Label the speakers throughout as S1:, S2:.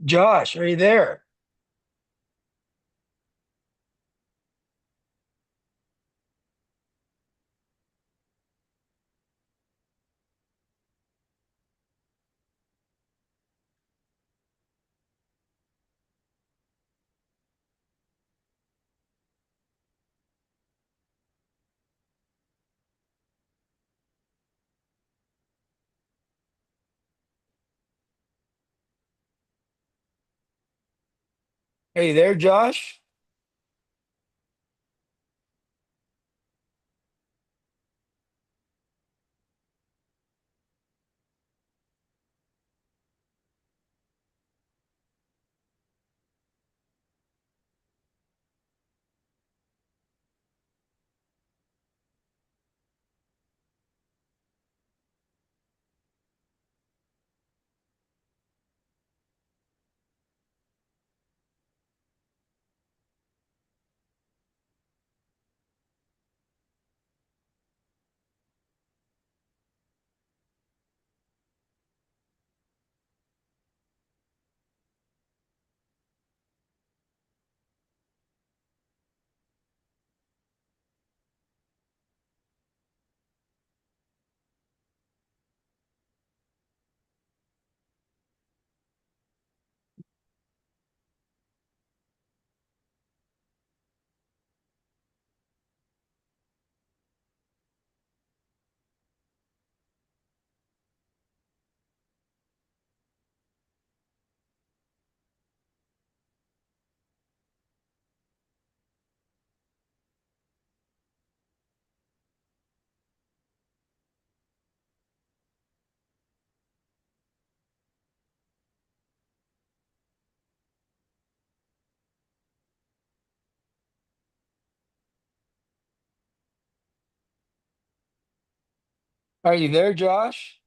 S1: Josh, are you there? Are you there, Josh? Are you there, Josh?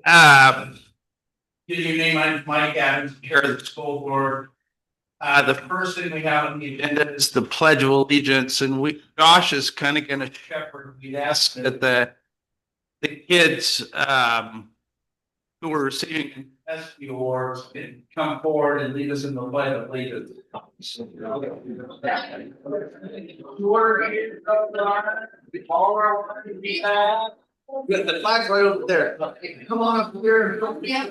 S2: Um, Good evening, my name's Mike Adams, Chair of the School Board. The first thing we have on the agenda is the Pledge of Allegiance, and Josh is kind of going to shepherd. We'd ask that the kids who are receiving SB awards can come forward and lead us in the Pledge of Allegiance. With the flags right over there. Come on up here. Yeah.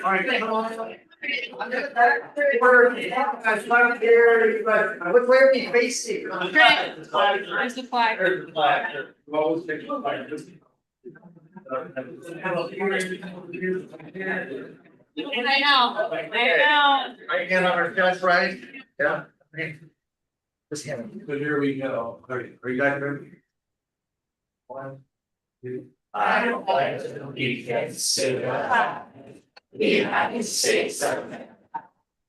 S2: All right, come on. Which way are we facing?
S3: Where's the flag?
S2: There's the flag. Always take the flag.
S3: I know.
S2: Right hand on our chest, right? Yeah. This hand. So here we go. Are you guys ready? One, two.
S4: I pledge allegiance to the flag, the United States of America,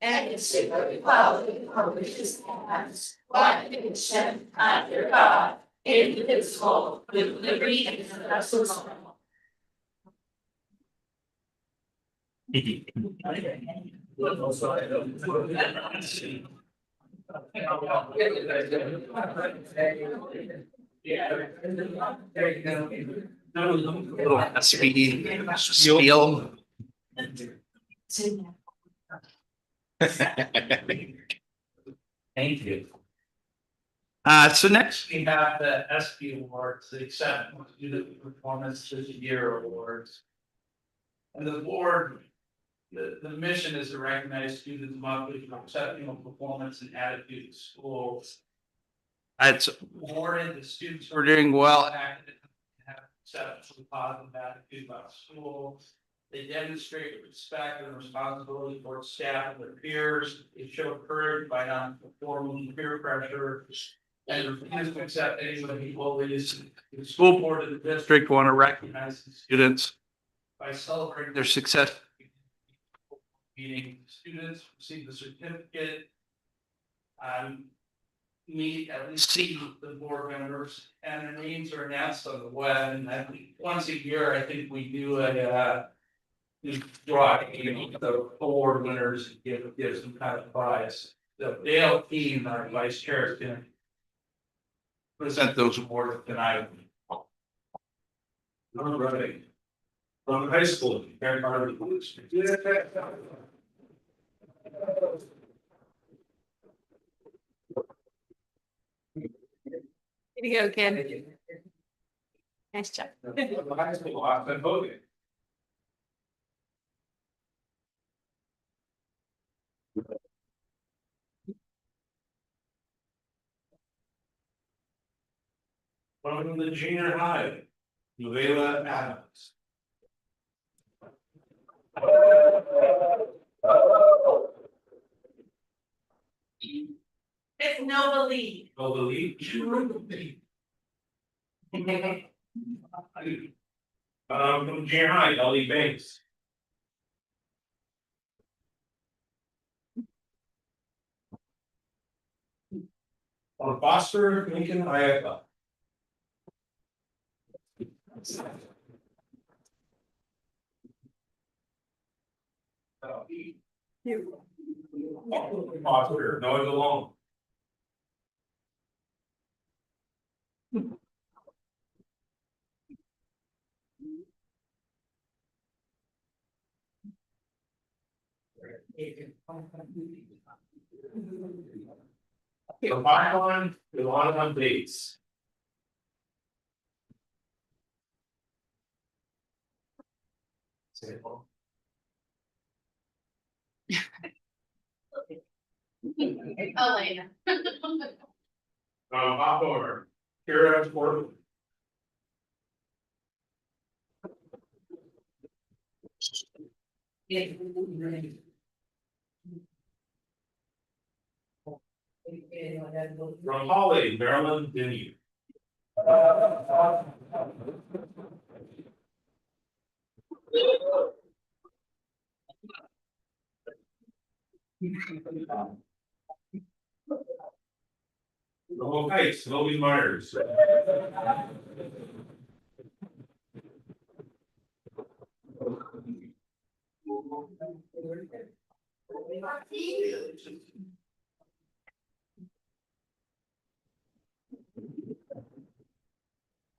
S4: and to the republic for which it stands, one nation under God, indivisible, with liberty and justice for all.
S2: Little SB spiel. Thank you. So next we have the SB awards, the Exceptional Student Performance this Year awards. And the board, the mission is to recognize students monthly for exceptional performance and attitude in schools. It's awarded the students who are doing well and acted have exceptionally positive attitude about school. They demonstrate respect and responsibility towards staff and their peers. They show courage by not performing peer pressure and refuse to accept anyone who bullies. The school board of the district want to recognize the students by celebrating their success. Meeting students receive the certificate. Meet, at least see the board members, and their names are announced on the web. And I think once a year, I think we do a drawing the award winners and give some kind of prize. The Dale team, our vice chair, is going to present those awards tonight.
S5: All right. From high school, Karen Harvey.
S3: Way to go, kid. Nice job.
S5: High school, Austin Hogan. From the junior high, Nueva Adams.
S4: It's Nova Lee.
S5: Oh, the lead. From junior high, Ellie Banks. From Foster, Lincoln, Iowa. Foster, Noah DeLong. The pylon, the line on dates.
S3: Elena.
S5: Hop over. Kira Ford. From Holly, Maryland, Denny. Okay, Sylvie Myers.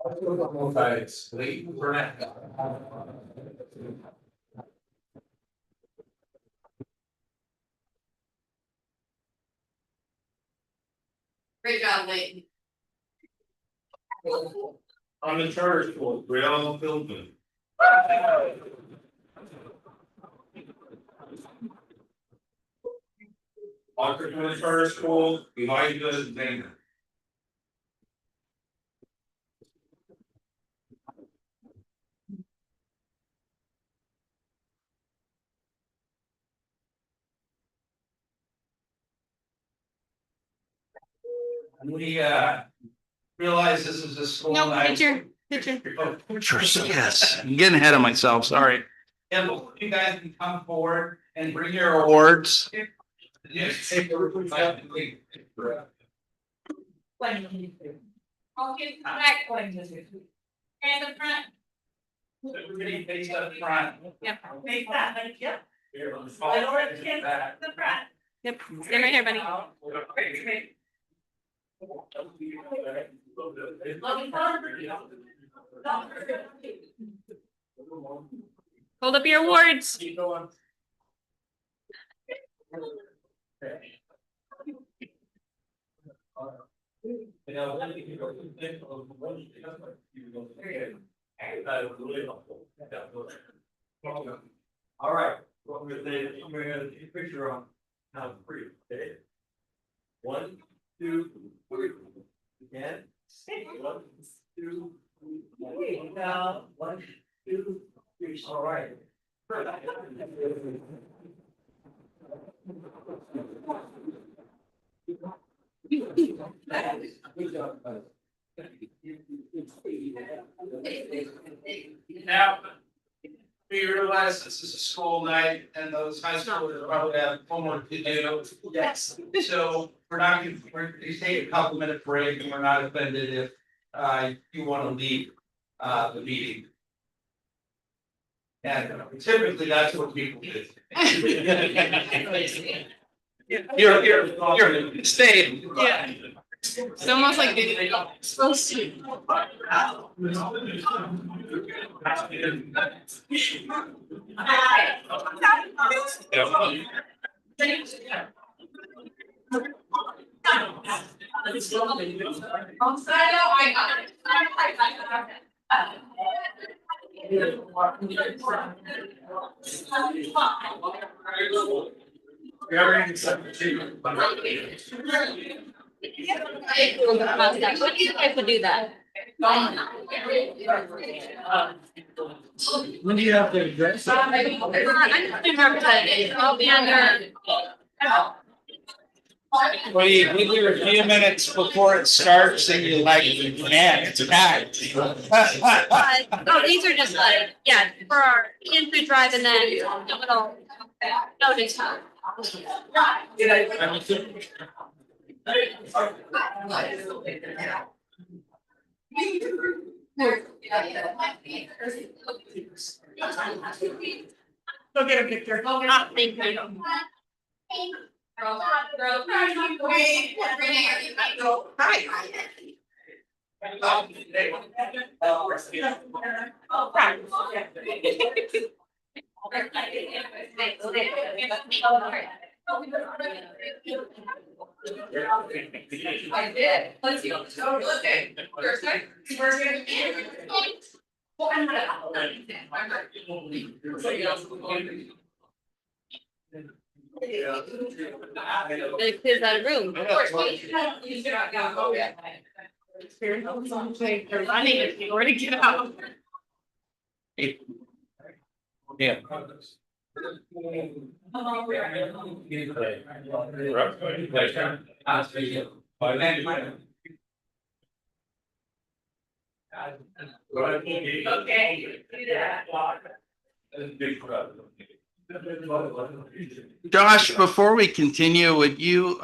S5: Okay, Slate Burnett.
S3: Great job, Lee.
S5: On the charter school, Brielle Philbin. On the charter school, Elijah Zanger.
S2: We realize this is a school.
S3: No,
S2: and
S3: picture.
S2: Oh, pictures, yes. I'm getting ahead of myself, sorry. And you guys can come forward and bring your awards. Yes.
S3: All kids come back. And the front.
S2: Everybody face up front.
S3: Yep.
S4: Make that, like, yep.
S2: Here, let's
S4: I
S2: follow
S4: don't want
S2: it
S4: kids
S2: back.
S4: in the front.
S3: Yep. Stand right here, buddy.
S4: Looking forward.
S3: Hold up your awards.
S5: Keep going. All right, what we're gonna say is, I'm gonna take a picture on how to breathe, okay? 1, 2, 3. Again. 1, 2, 3. Now, 1, 2, 3. All right.
S2: Now, we realize this is a school night and those high schoolers probably have homework to do.
S5: Yes.
S2: So we're not, we're, you take a couple minute break and we're not offended if you want to leave the meeting. And typically that's what people do. You're staying.
S3: Yeah. It's almost like they supposed to. When do you guys would do that?
S5: When do you have to address it?
S3: I'm just representative. I'll be under.
S2: We do a few minutes before it starts and you're like, man, it's packed.
S3: Oh, these are just like, yeah, for our in-food drive and then a little notice time.
S5: Go get a picture.
S3: Ah, thank you. I did. Let's see. Okay. It clears out a room. Of course. They're running if you were to get out.
S2: Yeah.
S3: Okay. Do that.
S2: Josh, before we continue, would you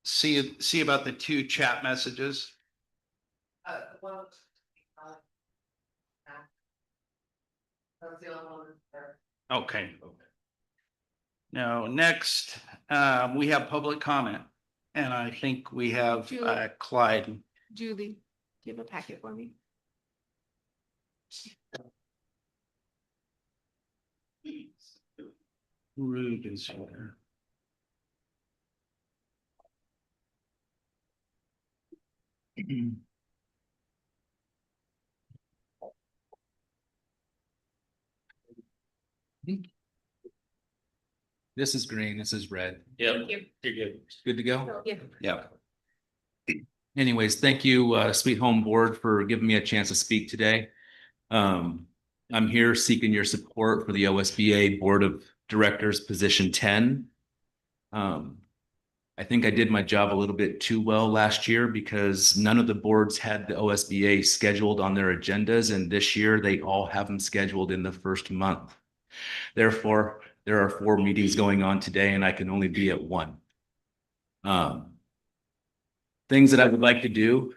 S2: see about the 2 chat messages? Okay. Now, next, we have public comment. And I think we have Clyde.
S3: Julie, do you have a packet for me?
S2: Rude is here.
S6: This is green, this is red.
S2: Yep.
S3: you.
S2: You're good.
S6: Good to go?
S3: Yeah.
S2: Yeah.
S6: Anyways, thank you, Sweet Home Board, for giving me a chance to speak today. I'm here seeking your support for the OSBA Board of Directors, position 10. I think I did my job a little bit too well last year because none of the boards had the OSBA scheduled on their agendas, and this year they all have them scheduled in the first month. Therefore, there are 4 meetings going on today, and I can only be at 1. Things that I would like to do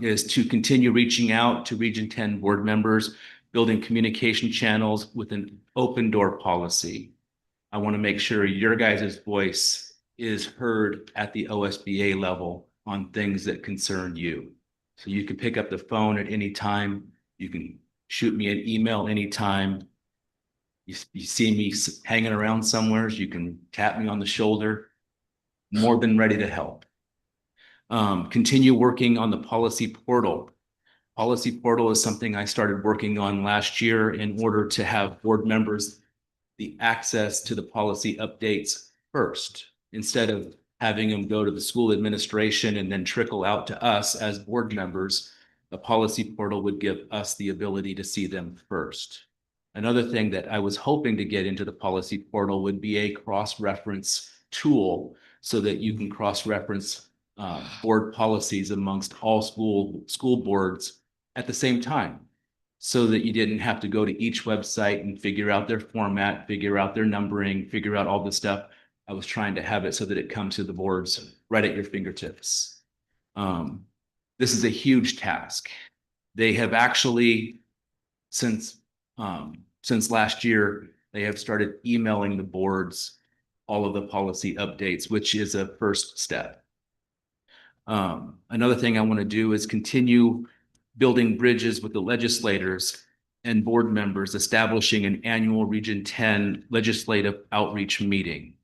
S6: is to continue reaching out to Region 10 board members, building communication channels with an open door policy. I want to make sure your guys' voice is heard at the OSBA level on things that concern you. So you can pick up the phone at any time. You can shoot me an email anytime. You see me hanging around somewhere, you can tap me on the shoulder. More than ready to help. Continue working on the policy portal. Policy portal is something I started working on last year in order to have board members the access to the policy updates first, instead of having them go to the school administration and then trickle out to us as board members, the policy portal would give us the ability to see them first. Another thing that I was hoping to get into the policy portal would be a cross-reference tool so that you can cross-reference board policies amongst all school boards at the same time, so that you didn't have to go to each website and figure out their format, figure out their numbering, figure out all this stuff. I was trying to have it so that it comes to the boards right at your fingertips. This is a huge task. They have actually, since last year, they have started emailing the boards all of the policy updates, which is a first step. Another thing I want to do is continue building bridges with the legislators and board members, establishing an annual Region 10 legislative outreach meeting.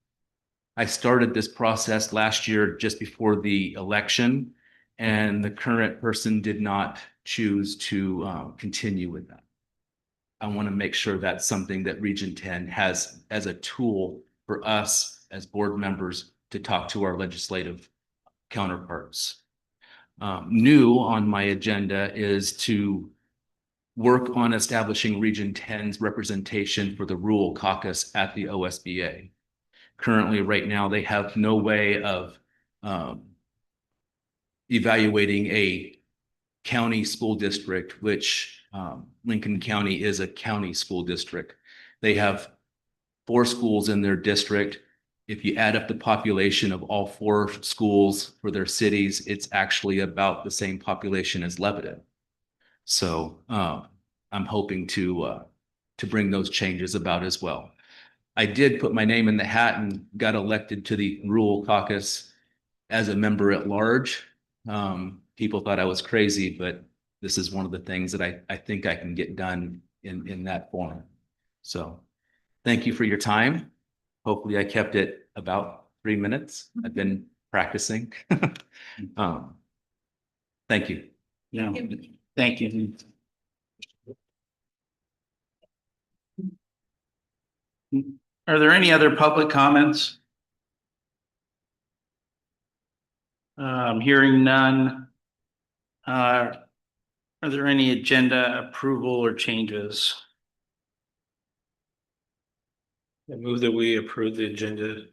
S6: I started this process last year just before the election, and the current person did not choose to continue with that. I want to make sure that's something that Region 10 has as a tool for us as board members to talk to our legislative counterparts. New on my agenda is to work on establishing Region 10's representation for the Rural Caucus at the OSBA. Currently, right now, they have no way of evaluating a county school district, which Lincoln County is a county school district. They have 4 schools in their district. If you add up the population of all 4 schools for their cities, it's actually about the same population as Lebanon. So I'm hoping to bring those changes about as well. I did put my name in the hat and got elected to the Rural Caucus as a member at large. People thought I was crazy, but this is one of the things that I think I can get done in that form. So thank you for your time. Hopefully I kept it about 3 minutes. I've been practicing. Thank you.
S2: Yeah, thank you. Are there any other public comments? Hearing none. Are there any agenda approval or changes?
S5: I move that we approve the agenda.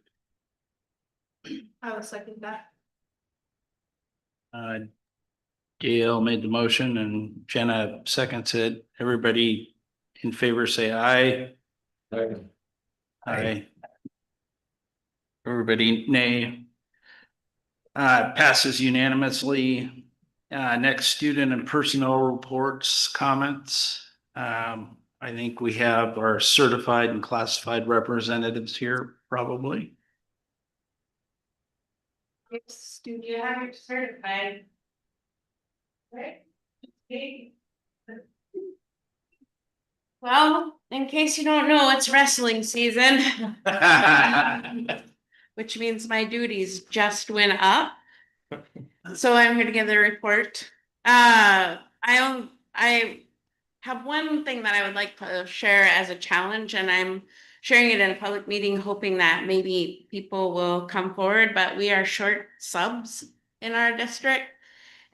S3: I will second that.
S2: Gail made the motion and Jenna seconds it. Everybody in favor say aye. Aye. Everybody nay. Passes unanimously. Next, student and personnel reports, comments. I think we have our certified and classified representatives here, probably.
S3: Studio certified. Right. Well, in case you don't know, it's wrestling season, which means my duties just went up. So I'm here to give the report. I have one thing that I would like to share as a challenge, and I'm sharing it in a public meeting, hoping that maybe people will come forward, but we are short subs in our district.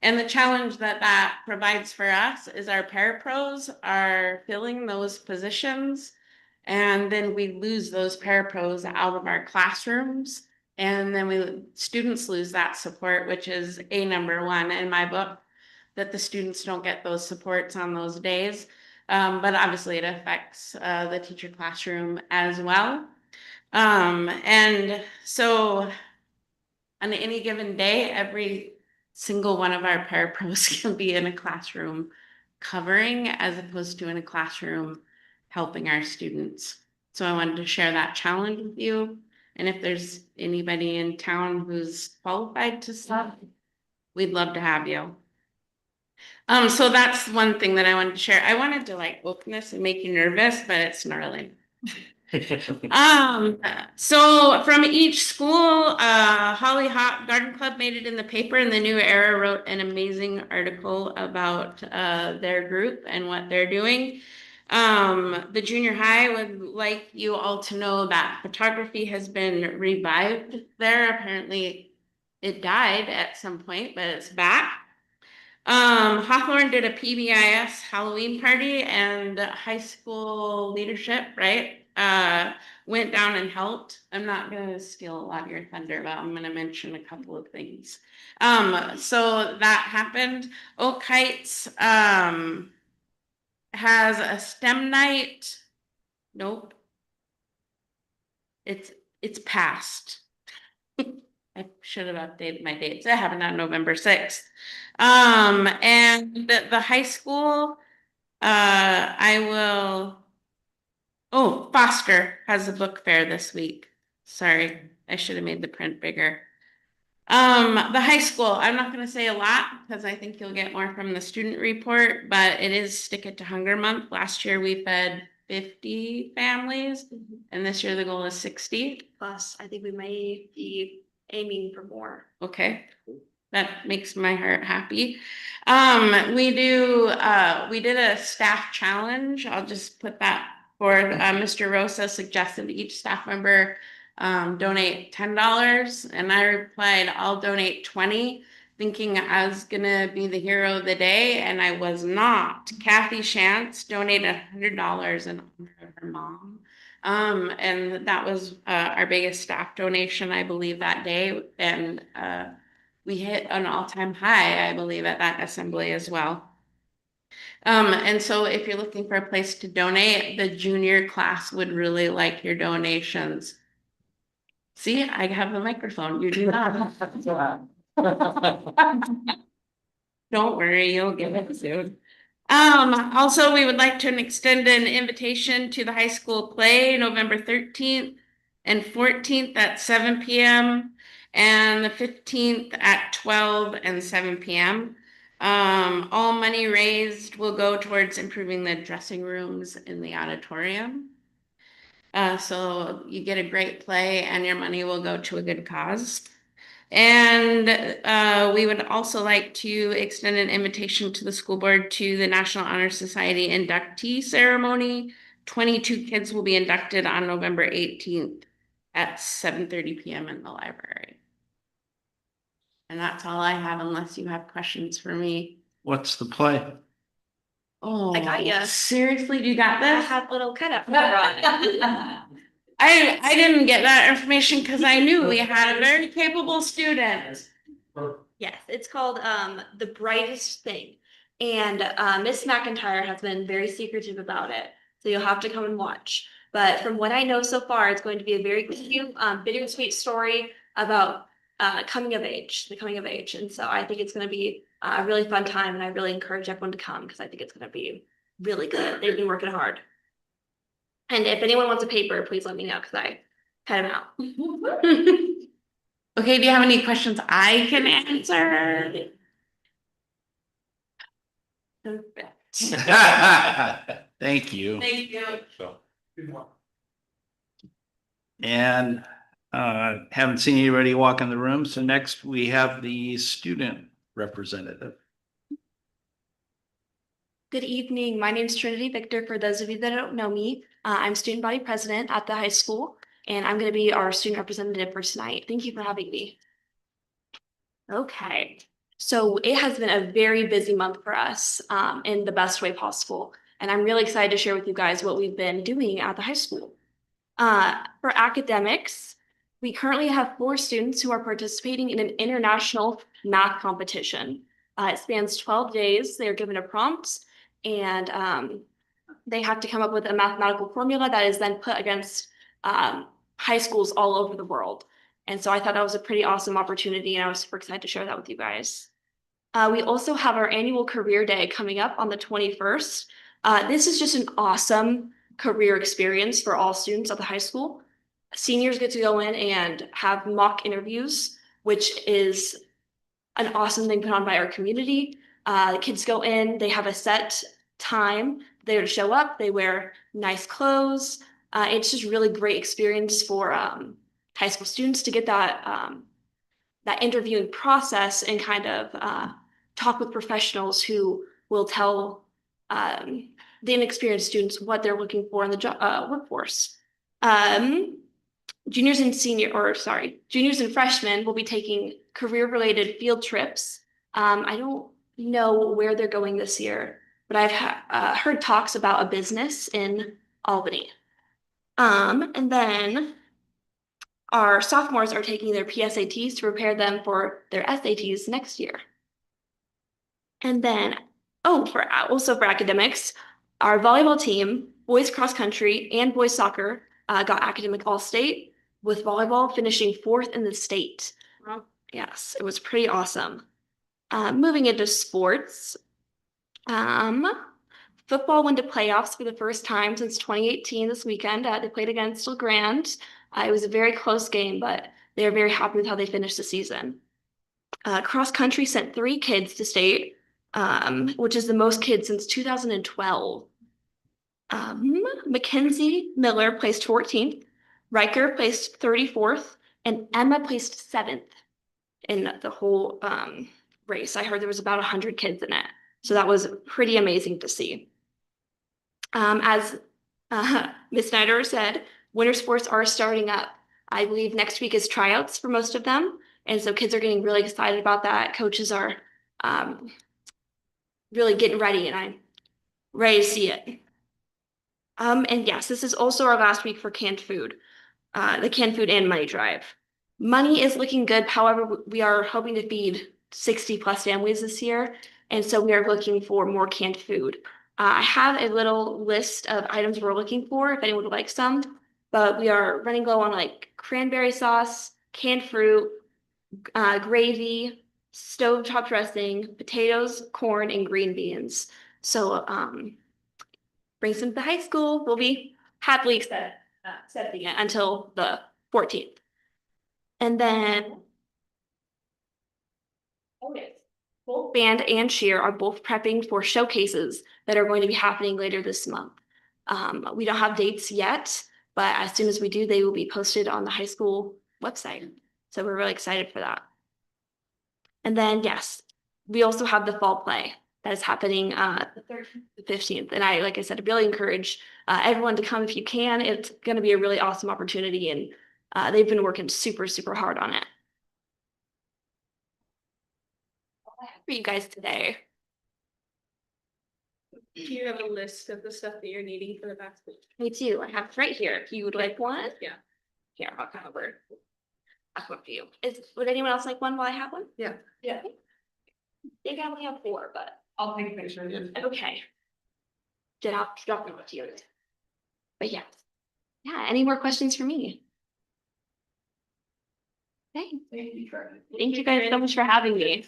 S3: And the challenge that provides for us is our parapros are filling those positions. And then we lose those parapros out of our classrooms. And then students lose that support, which is number 1 in my book, that the students don't get those supports on those days. But obviously it affects the teacher classroom as well. And so on any given day, every single one of our parapros can be in a classroom covering as opposed to in a classroom helping our students. So I wanted to share that challenge with you. And if there's anybody in town who's qualified to sub, we'd love to have you. So that's one thing that I wanted to share. I wanted to open this and make you nervous, but it's gnarly. So from each school, Holly Hawk Garden Club made it in the paper, and the New Era wrote an amazing article about their group and what they're doing. The junior high would like you all to know that photography has been revived there. Apparently it died at some point, but it's back. Hawthorne did a PBIS Halloween party, and high school leadership, right? Went down and helped. I'm not gonna steal a lot of your thunder, but I'm gonna mention a couple of things. So that happened. Oak Heights, has a STEM night. Nope. It's past. I should have updated my dates. It happened on November 6th. And the high school, I will, oh, Foster has a book fair this week. Sorry, I should have made the print bigger. The high school, I'm not gonna say a lot because I think you'll get more from the student report, but it is Stick It to Hunger Month. Last year we fed 50 families, and this year the goal is 60.
S7: Plus, I think we may be aiming for more.
S3: Okay, that makes my heart happy. We did a staff challenge. I'll just put that forward. Mr. Rosa suggested each staff member donate $10, and I replied, I'll donate 20, thinking I was gonna be the hero of the day, and I was not. Kathy Shantz donated $100 in honor of her mom. And that was our biggest staff donation, I believe, that day. And we hit an all-time high, I believe, at that assembly as well. And so if you're looking for a place to donate, the junior class would really like your donations. See, I have the microphone. You do not. Don't worry, you'll get it soon. Also, we would like to extend an invitation to the high school play November 13th and 14th at 7 p.m. and the 15th at 12 and 7 p.m. All money raised will go towards improving the dressing rooms in the auditorium. So you get a great play and your money will go to a good cause. And we would also like to extend an invitation to the school board to the National Honor Society inductee ceremony. 22 kids will be inducted on November 18th at 7:30 p.m. in the library. And that's all I have, unless you have questions for me.
S2: What's the play?
S3: Oh,
S7: I got ya.
S3: Seriously, you got
S7: I
S3: this?
S7: had little cut up on it.
S3: I didn't get that information because I knew we had a very capable student.
S7: Yes, it's called The Brightest Thing. And Miss McIntyre has been very secretive about it. So you'll have to come and watch. But from what I know so far, it's going to be a very cute, bittersweet story about the coming of age. And so I think it's going to be a really fun time. And I really encourage everyone to come because I think it's going to be really good. They've been working hard. And if anyone wants a paper, please let me know because I cut them out.
S3: Okay, do you have any questions I can answer? Perfect.
S2: Thank you.
S3: Thank you.
S2: And haven't seen anybody walk in the room. So next we have the student representative.
S7: Good evening. My name is Trinity Victor. For those of you that don't know me, I'm student body president at the high school, and I'm going to be our student representative for tonight. Thank you for having me. Okay, so it has been a very busy month for us in the best way possible, and I'm really excited to share with you guys what we've been doing at the high school. For academics, we currently have 4 students who are participating in an international math competition. It spans 12 days. They are given a prompt, and they have to come up with a mathematical formula that is then put against high schools all over the world. And so I thought that was a pretty awesome opportunity, and I was super excited to share that with you guys. We also have our annual career day coming up on the 21st. This is just an awesome career experience for all students at the high school. Seniors get to go in and have mock interviews, which is an awesome thing put on by our community. Kids go in, they have a set time, they're to show up, they wear nice clothes. It's just really great experience for high school students to get that interviewing process and kind of talk with professionals who will tell the inexperienced students what they're looking for in the workforce. Juniors and freshmen will be taking career-related field trips. I don't know where they're going this year, but I've heard talks about a business in Albany. And then our sophomores are taking their PSATs to prepare them for their SATs next year. And then, also for academics, our volleyball team, boys cross country and boys soccer, got academic all-state, with volleyball finishing 4th in the state.
S3: Wow.
S7: Yes, it was pretty awesome. Moving into sports, football went to playoffs for the first time since 2018 this weekend. They played against LeGrand. It was a very close game, but they are very happy with how they finished the season. Cross country sent 3 kids to state, which is the most kids since 2012. Mackenzie Miller placed 14th, Riker placed 34th, and Emma placed 7th in the whole race. I heard there was about 100 kids in it, so that was pretty amazing to see. As Ms. Snyder said, winter sports are starting up. I believe next week is tryouts for most of them, and so kids are getting really excited about that. Coaches are really getting ready, and I'm ready to see it. And yes, this is also our last week for canned food, the canned food and money drive. Money is looking good. However, we are hoping to feed 60+ families this year, and so we are looking for more canned food. I have a little list of items we're looking for if anyone would like some, but we are running low on like cranberry sauce, canned fruit, gravy, stovetop dressing, potatoes, corn, and green beans. So bring some to the high school. We'll be happily accepting it until the 14th. And then both band and cheer are both prepping for showcases that are going to be happening later this month. We don't have dates yet, but as soon as we do, they will be posted on the high school website. So we're really excited for that. And then, yes, we also have the fall play that is happening the 13th, the 15th. And like I said, really encourage everyone to come if you can. It's going to be a really awesome opportunity, and they've been working super, super hard on it. What I have for you guys today.
S3: Do you have a list of the stuff that you're needing for the basket?
S7: I do. I have it right here. If you would like one.
S3: Yeah.
S7: Here, I'll come over. I'll come up to you. Would anyone else like one while I have one?
S3: Yeah.
S7: Yeah. I think I only have 4, but
S3: I'll take a picture.
S7: okay. Then I'll drop them to you. But yeah. Yeah, any more questions for me? Okay. Thank you guys so much for having me.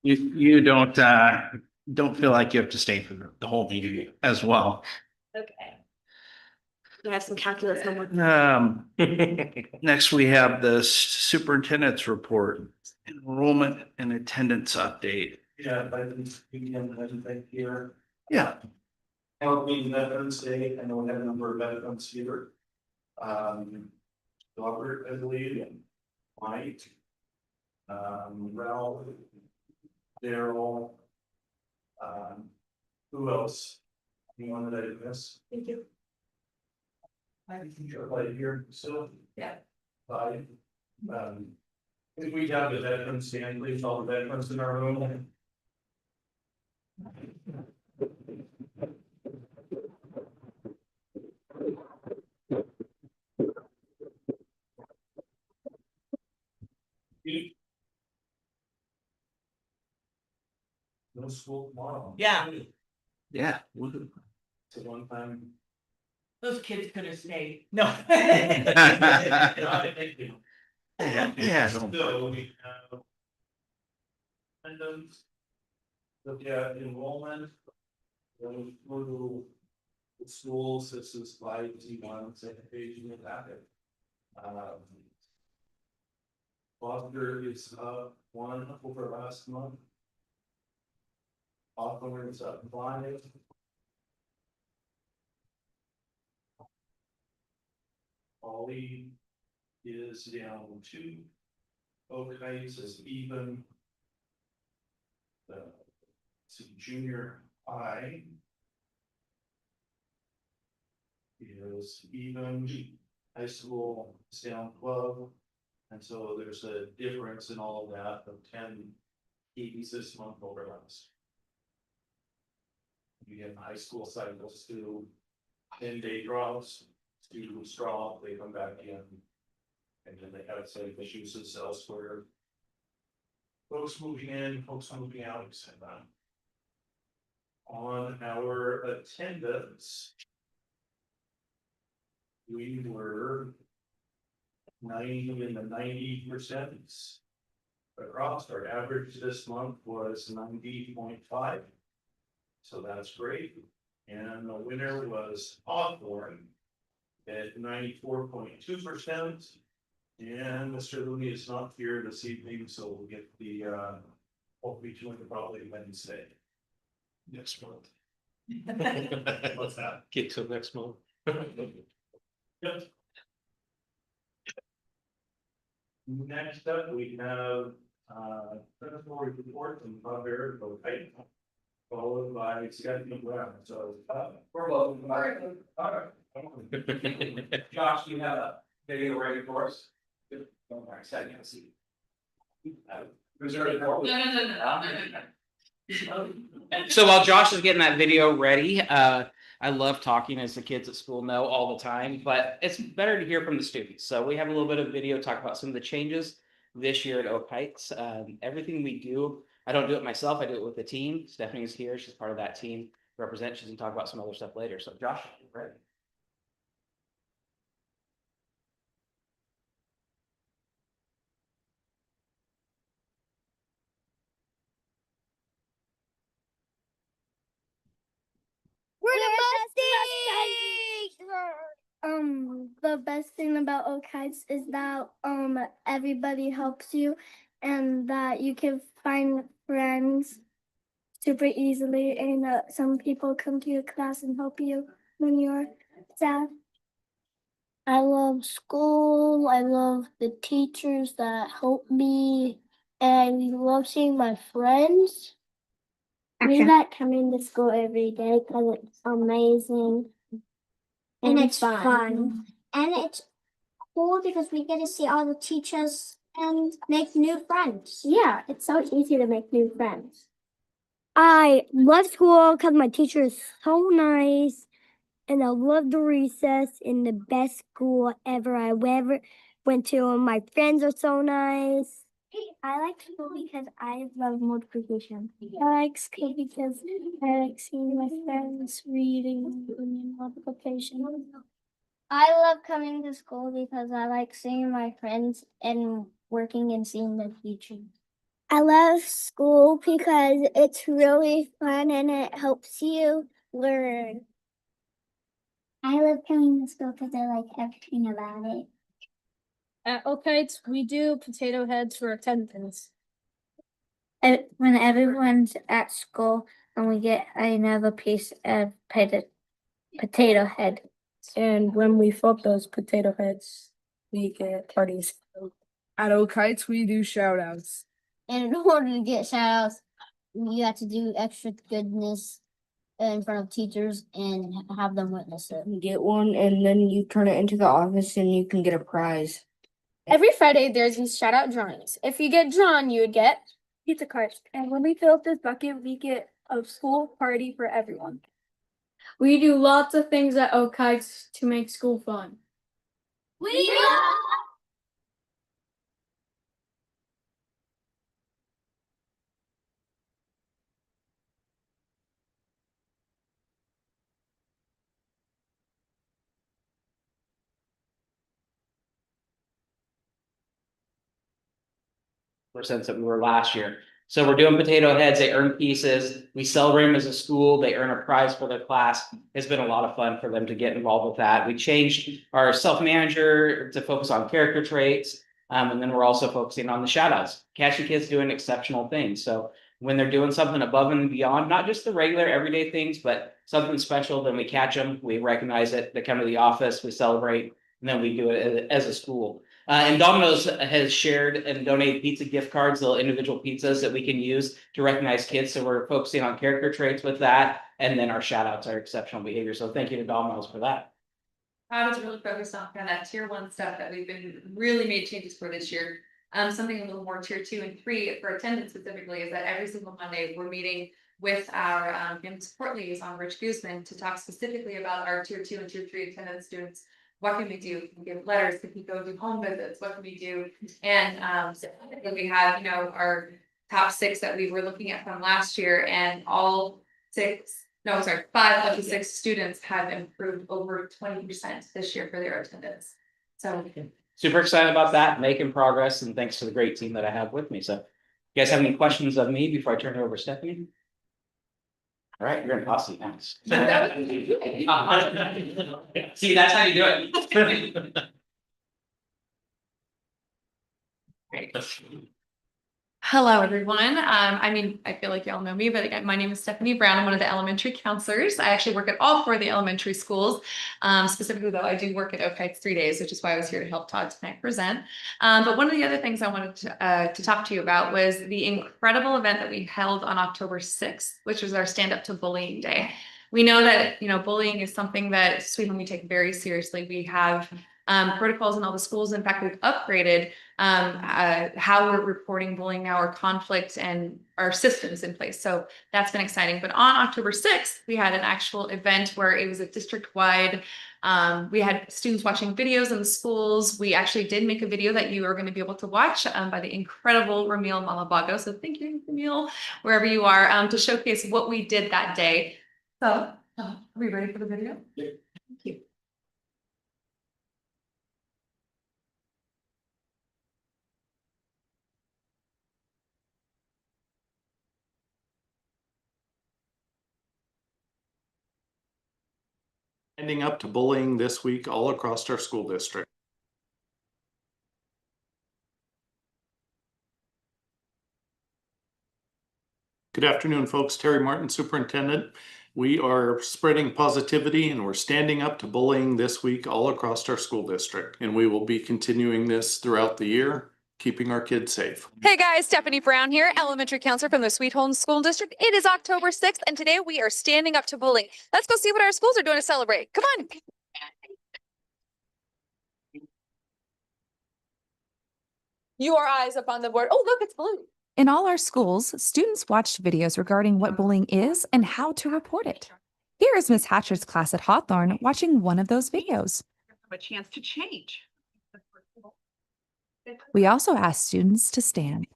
S2: You don't feel like you have to stay for the whole meeting as well.
S7: Okay. I have some calculus homework.
S2: Next, we have the superintendent's report, enrollment and attendance update.
S5: Yeah, I think here.
S2: Yeah.
S5: Halloween Veterans Day, I know we have a number of veterans here. Robert, I believe, and Mike. Ralph. Daryl. Who else? Anyone that I miss?
S3: Thank you.
S5: I think you're right here, so.
S3: Yeah.
S5: Bye. If we have the veterans stand, please, all the veterans in our room. No school tomorrow.
S8: Yeah.
S2: Yeah. Woohoo.
S5: It's a one time.
S8: Those kids could have stayed. No.
S5: Thank you.
S2: Yeah.
S5: So we have. Attendance. Look at enrollment. Going through the schools, this is slide T1, second page in the packet. Foster is up 1 over last month. Hawthorne is up 5. Ollie is down 2. Oak Heights is even. The junior high is even high school sound club. And so there's a difference in all of that of 10 keys this month over last. You get high school cycles to 10-day drops, students drop, they come back in. And then they have same issues elsewhere. Folks moving in, folks moving out, etc. On our attendance. We were 90 in the 90%. Across our average this month was 90.5. So that's great. And the winner was Hawthorne at 94.2%. And Mr. Looney is not here this evening, so we'll get the hopefully to probably Wednesday. Next month. What's that?
S6: Get till next month.
S5: Yep. Next up, we have principal report from Bob Barrett, okay, followed by Scott Brown. So
S9: We're welcome. All right. Josh, you have a video ready for us? Good. All right, second, let's see. Reserve.
S10: So while Josh is getting that video ready, I love talking, as the kids at school know, all the time, but it's better to hear from the students. So we have a little bit of video, talk about some of the changes this year at Oak Heights. Everything we do, I don't do it myself, I do it with the team. Stephanie is here, she's part of that team, represent, she's gonna talk about some other stuff later. So Josh, ready?
S11: We're the best thing about Oak Heights is that everybody helps you and that you can find friends super easily, and some people come to your class and help you when you're sad. I love school, I love the teachers that help me, and I love seeing my friends. We like coming to school every day because it's amazing. And it's fun. And it's cool because we get to see all the teachers and make new friends. Yeah, it's so easy to make new friends. I love school because my teacher is so nice. And I love the recess in the best school ever I ever went to. And my friends are so nice. I like school because I love multiplication. I like school because I like seeing my friends reading and multiplication. I love coming to school because I like seeing my friends and working and seeing the teacher. I love school because it's really fun and it helps you learn. I love coming to school because I like everything about it.
S12: At Oak Heights, we do potato heads for attendance.
S11: And when everyone's at school and we get another piece of potato head.
S12: And when we flip those potato heads, we get parties. At Oak Heights, we do shout outs.
S11: And in order to get shout outs, you have to do extra goodness in front of teachers and have them witness it.
S13: You get one and then you turn it into the office and you can get a prize.
S12: Every Friday, there's these shout out drawings. If you get drawn, you would get pizza cards. And when we fill up this bucket, we get a school party for everyone. We do lots of things at Oak Heights to make school fun.
S10: Since that we were last year. So we're doing potato heads, they earn pieces, we celebrate them as a school, they earn a prize for their class. It's been a lot of fun for them to get involved with that. We changed our self-manager to focus on character traits. And then we're also focusing on the shout outs. Catchy kids doing exceptional things. So when they're doing something above and beyond, not just the regular everyday things, but something special, then we catch them, we recognize it, they come to the office, we celebrate, and then we do it as a school. And Domino's has shared and donated pizza gift cards, little individual pizzas that we can use to recognize kids. So we're focusing on character traits with that. And then our shout outs are exceptional behavior. So thank you to Domino's for that.
S14: I was really focused on kind of that tier 1 stuff that we've been really made changes for this year. Something a little more tier 2 and 3 for attendance specifically is that every single Monday we're meeting with our family support liaison, Rich Guzman, to talk specifically about our tier 2 and tier 3 attendance students. What can we do? Can we give letters? Can we go do home visits? What can we do? And so we have, you know, our top 6 that we were looking at from last year, and all 5 of the 6 students have improved over 20% this year for their attendance. So
S10: Super excited about that, making progress, and thanks to the great team that I have with me. So you guys have any questions of me before I turn it over to Stephanie? All right, you're in posse next. See, that's how you do it.
S14: great. Hello, everyone. I mean, I feel like y'all know me, but again, my name is Stephanie Brown. I'm one of the elementary counselors. I actually work at all 4 of the elementary schools. Specifically, though, I do work at Oak Heights 3 days, which is why I was here to help Todd tonight present. But one of the other things I wanted to talk to you about was the incredible event that we held on October 6th, which was our Stand Up to Bullying Day. We know that, you know, bullying is something that Sweet Home we take very seriously. We have protocols in all the schools. In fact, we've upgraded how we're reporting bullying now, our conflict and our systems in place. So that's been exciting. But on October 6th, we had an actual event where it was a district-wide. We had students watching videos in the schools. We actually did make a video that you are going to be able to watch by the incredible Ramil Malabago. So thank you, Ramil, wherever you are, to showcase what we did that day. So are we ready for the video? Yeah. Thank you.
S5: Standing up to bullying this week all across our school district. Good afternoon, folks. Terry Martin, Superintendent. We are spreading positivity and we're standing up to bullying this week all across our school district. And we will be continuing this throughout the year, keeping our kids safe.
S15: Hey guys, Stephanie Brown here, elementary counselor from the Sweet Home School District. It is October 6th and today we are standing up to bullying. Let's go see what our schools are doing to celebrate. Come on. Your eyes up on the board. Oh, look, it's blue.
S16: In all our schools, students watched videos regarding what bullying is and how to report it. Here is Ms. Hatcher's class at Hawthorne watching one of those videos.
S14: A chance to change.
S16: We also asked students to stand.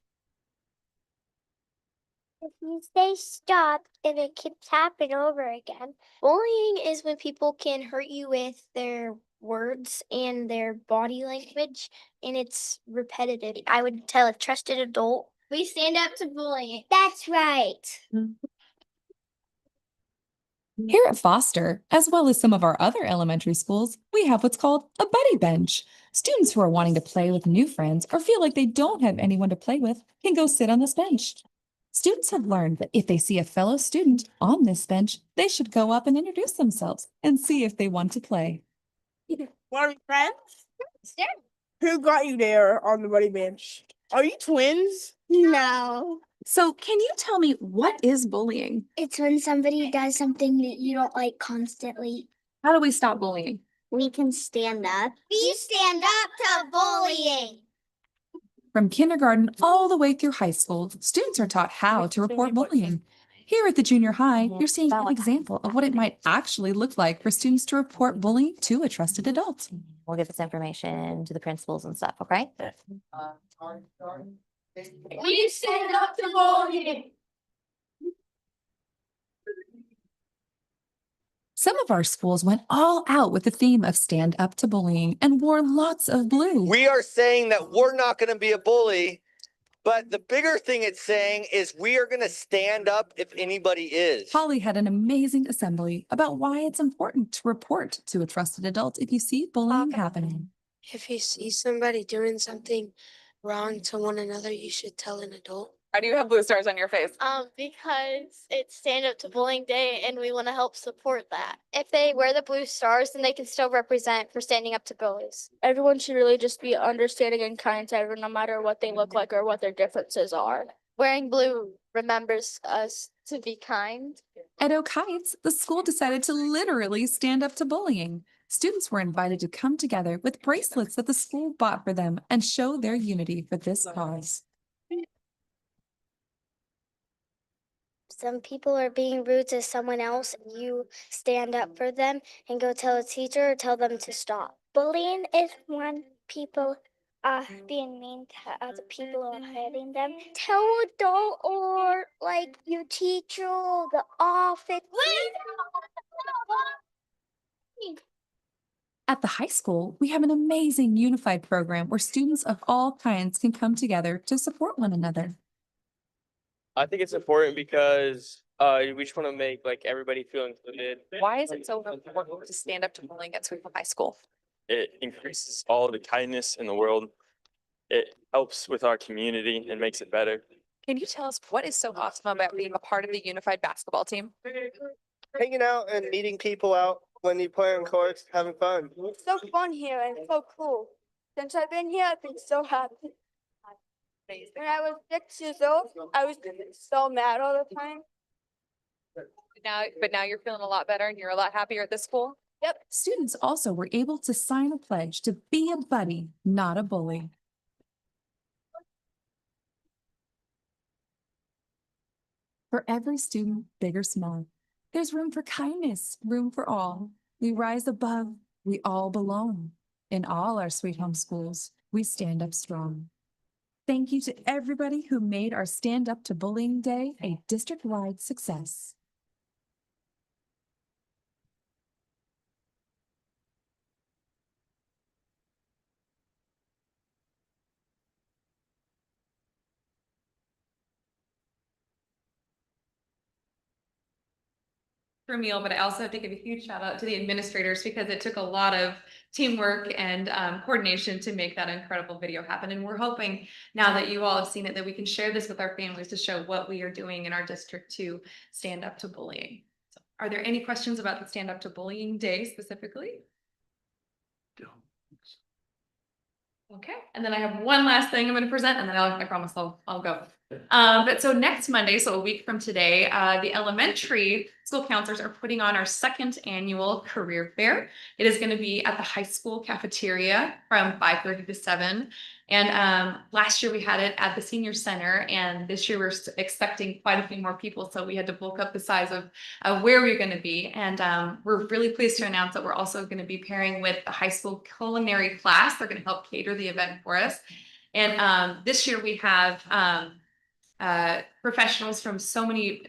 S11: If you say stop and it keeps happening over again. Bullying is when people can hurt you with their words and their body language, and it's repetitive. I would tell a trusted adult, we stand up to bullying. That's right.
S16: Here at Foster, as well as some of our other elementary schools, we have what's called a buddy bench. Students who are wanting to play with new friends or feel like they don't have anyone to play with can go sit on this bench. Students have learned that if they see a fellow student on this bench, they should go up and introduce themselves and see if they want to play.
S17: Want to be friends? Who got you there on the buddy bench? Are you twins?
S11: No.
S16: So can you tell me, what is bullying?
S11: It's when somebody does something that you don't like constantly.
S16: How do we stop bullying?
S11: We can stand up. We stand up to bullying.
S16: From kindergarten all the way through high school, students are taught how to report bullying. Here at the junior high, you're seeing an example of what it might actually look like for students to report bullying to a trusted adult.
S18: We'll give this information to the principals and stuff, okay?
S4: We stand up to bullying.
S16: Some of our schools went all out with the theme of stand up to bullying and wore lots of blue.
S19: We are saying that we're not going to be a bully, but the bigger thing it's saying is we are going to stand up if anybody is.
S16: Holly had an amazing assembly about why it's important to report to a trusted adult if you see bullying happening.
S20: If you see somebody doing something wrong to one another, you should tell an adult.
S15: Why do you have blue stars on your face?
S11: Because it's Stand Up to Bullying Day and we want to help support that. If they wear the blue stars, then they can still represent for standing up to bullies.
S12: Everyone should really just be understanding and kind to everyone, no matter what they look like or what their differences are.
S11: Wearing blue remembers us to be kind.
S16: At Oak Heights, the school decided to literally stand up to bullying. Students were invited to come together with bracelets that the school bought for them and show their unity for this cause.
S11: Some people are being rude to someone else, and you stand up for them and go tell a teacher or tell them to stop. Bullying is when people are being mean to other people or hurting them. Tell an adult or like your teacher or the office.
S16: At the high school, we have an amazing unified program where students of all kinds can come together to support one another.
S21: I think it's important because we just want to make like everybody feel included.
S15: Why is it so important to stand up to bullying at Sweet Home High School?
S21: It increases all the kindness in the world. It helps with our community and makes it better.
S15: Can you tell us what is so awesome about being a part of the unified basketball team?
S17: Hanging out and meeting people out when you play on courts, having fun.
S12: It's so fun here and so cool. Since I've been here, I've been so happy. When I was 6 years old, I was so mad all the time.
S15: But now you're feeling a lot better and you're a lot happier at this school?
S16: Yep. Students also were able to sign a pledge to be a buddy, not a bully. For every student, big or small, there's room for kindness, room for all. We rise above, we all belong. In all our Sweet Home schools, we stand up strong. Thank you to everybody who made our Stand Up to Bullying Day a district-wide success.
S14: For meal, but I also have to give a huge shout out to the administrators because it took a lot of teamwork and coordination to make that incredible video happen. And we're hoping now that you all have seen it, that we can share this with our families to show what we are doing in our district to stand up to bullying. So, are there any questions about the Stand Up to Bullying Day specifically? Okay, and then I have one last thing I'm going to present, and then I promise I'll go. But so next Monday, so a week from today, the elementary school counselors are putting on our second annual career fair. It is going to be at the high school cafeteria from 5:30 to 7. And last year we had it at the senior center, and this year we're expecting quite a few more people. So we had to bulk up the size of where we're going to be. And we're really pleased to announce that we're also going to be pairing with the high school culinary class. They're going to help cater the event for us. And this year we have professionals from so many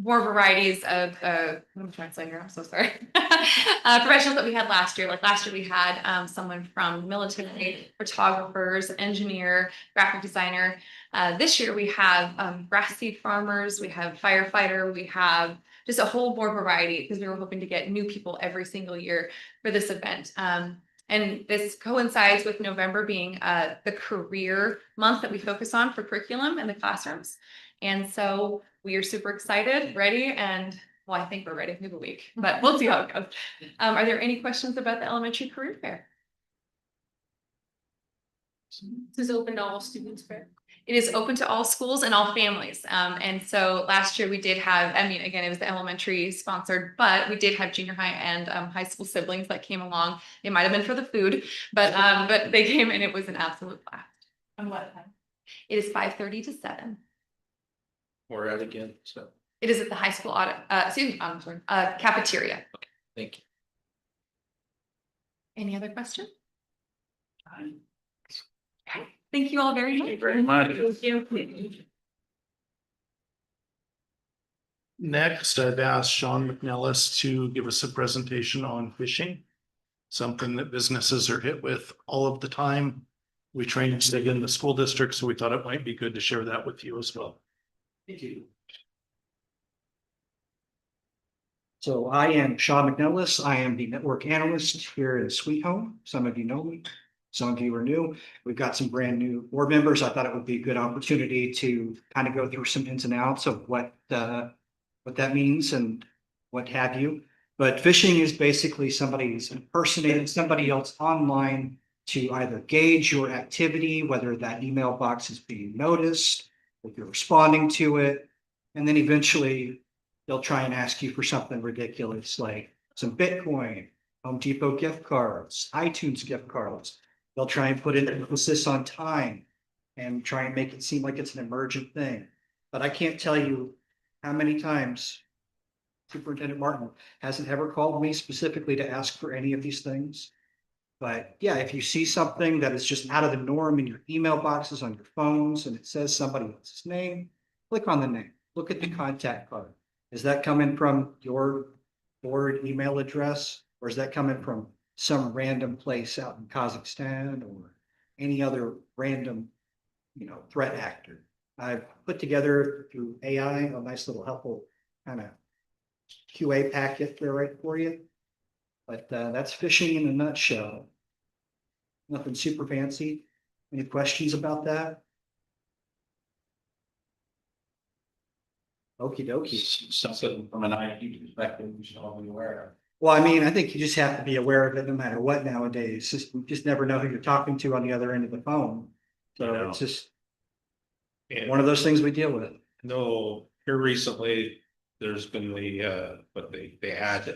S14: more varieties of what am I trying to say here? I'm so sorry. Professionals that we had last year. Like last year we had someone from military, photographers, engineer, graphic designer. This year we have grass seed farmers, we have firefighter, we have just a whole more variety because we were hoping to get new people every single year for this event. And this coincides with November being the career month that we focus on for curriculum in the classrooms. And so we are super excited, ready, and well, I think we're ready. We have a week, but we'll see how it goes. Are there any questions about the elementary career fair?
S8: This is open to all students, fair?
S14: It is open to all schools and all families. And so last year we did have, I mean, again, it was the elementary sponsored, but we did have junior high and high school siblings that came along. It might have been for the food, but they came and it was an absolute blast.
S8: On what time?
S14: It is 5:30 to 7.
S2: Or out again, so.
S14: It is at the high school cafeteria.
S2: Okay, thank you.
S14: Any other questions? Okay, thank you all very much.
S2: Thank you very much.
S14: Thank you.
S5: Next, I've asked Sean McNellis to give us a presentation on phishing. Something that businesses are hit with all of the time. We train in the school district, so we thought it might be good to share that with you as well.
S9: Thank you. So I am Sean McNellis. I am the network analyst here at Sweet Home. Some of you know me, some of you are new. We've got some brand new board members. I thought it would be a good opportunity to kind of go through some ins and outs of what that means and what have you. But phishing is basically somebody's impersonating somebody else online to either gauge your activity, whether that email box is being noticed, if you're responding to it, and then eventually they'll try and ask you for something ridiculous like some Bitcoin Home Depot gift cards, iTunes gift cards. They'll try and put an emphasis on time and try and make it seem like it's an emergent thing. But I can't tell you how many times Superintendent Martin hasn't ever called me specifically to ask for any of these things. But yeah, if you see something that is just out of the norm in your email boxes on your phones and it says somebody else's name, click on the name, look at the contact card. Is that coming from your board email address? Or is that coming from some random place out in Kazakhstan or any other random, threat actor? I've put together through AI a nice little helpful kind of QA packet there right for you. But that's phishing in a nutshell. Nothing super fancy. Any questions about that? Okie dokie.
S2: Something from an IT perspective, we should all be aware of.
S9: Well, I mean, I think you just have to be aware of it no matter what nowadays. You just never know who you're talking to on the other end of the phone. So it's just one of those things we deal with.
S1: No, here recently, there's been but they add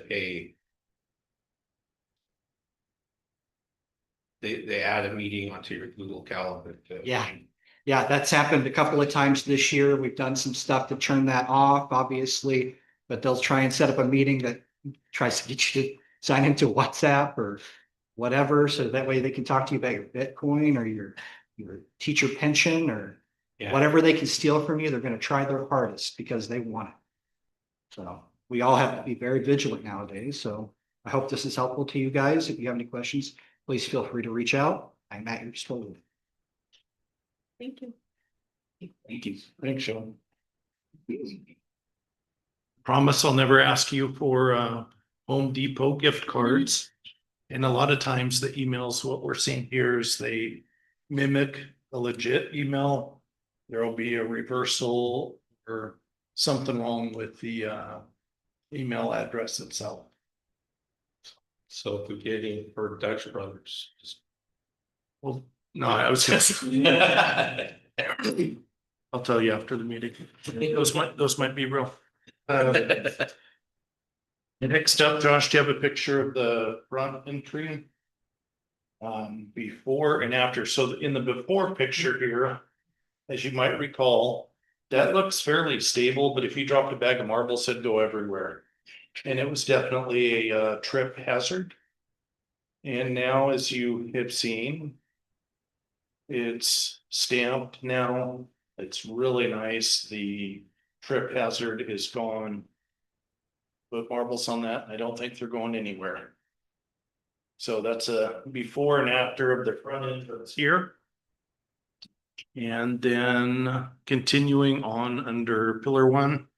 S1: a meeting onto your Google Calendar.
S9: Yeah, that's happened a couple of times this year. We've done some stuff to turn that off, obviously, but they'll try and set up a meeting that tries to get you to sign into WhatsApp or whatever, so that way they can talk to you about your Bitcoin or your teacher pension or whatever they can steal from you. They're going to try their hardest because they want it. So we all have to be very vigilant nowadays. So I hope this is helpful to you guys. If you have any questions, please feel free to reach out. I'm at your disposal.
S3: Thank you.
S1: Thank you. Thanks, Sean. Promise I'll never ask you for Home Depot gift cards. And a lot of times the emails, what we're seeing here is they mimic a legit email. There will be a reversal or something wrong with the email address itself. So if we get any for Dutch Brothers, well, no, I was just. I'll tell you after the meeting. Those might be real. Next up, Josh, do you have a picture of the front entry? Before and after. So in the before picture here, as you might recall, that looks fairly stable, but if you dropped a bag of marbles, it'd go everywhere. And it was definitely a trip hazard. And now, as you have seen, it's stamped now. It's really nice. The trip hazard is gone. Put marbles on that. I don't think they're going anywhere. So that's a before and after of the front entrance here. And then continuing on under pillar 1,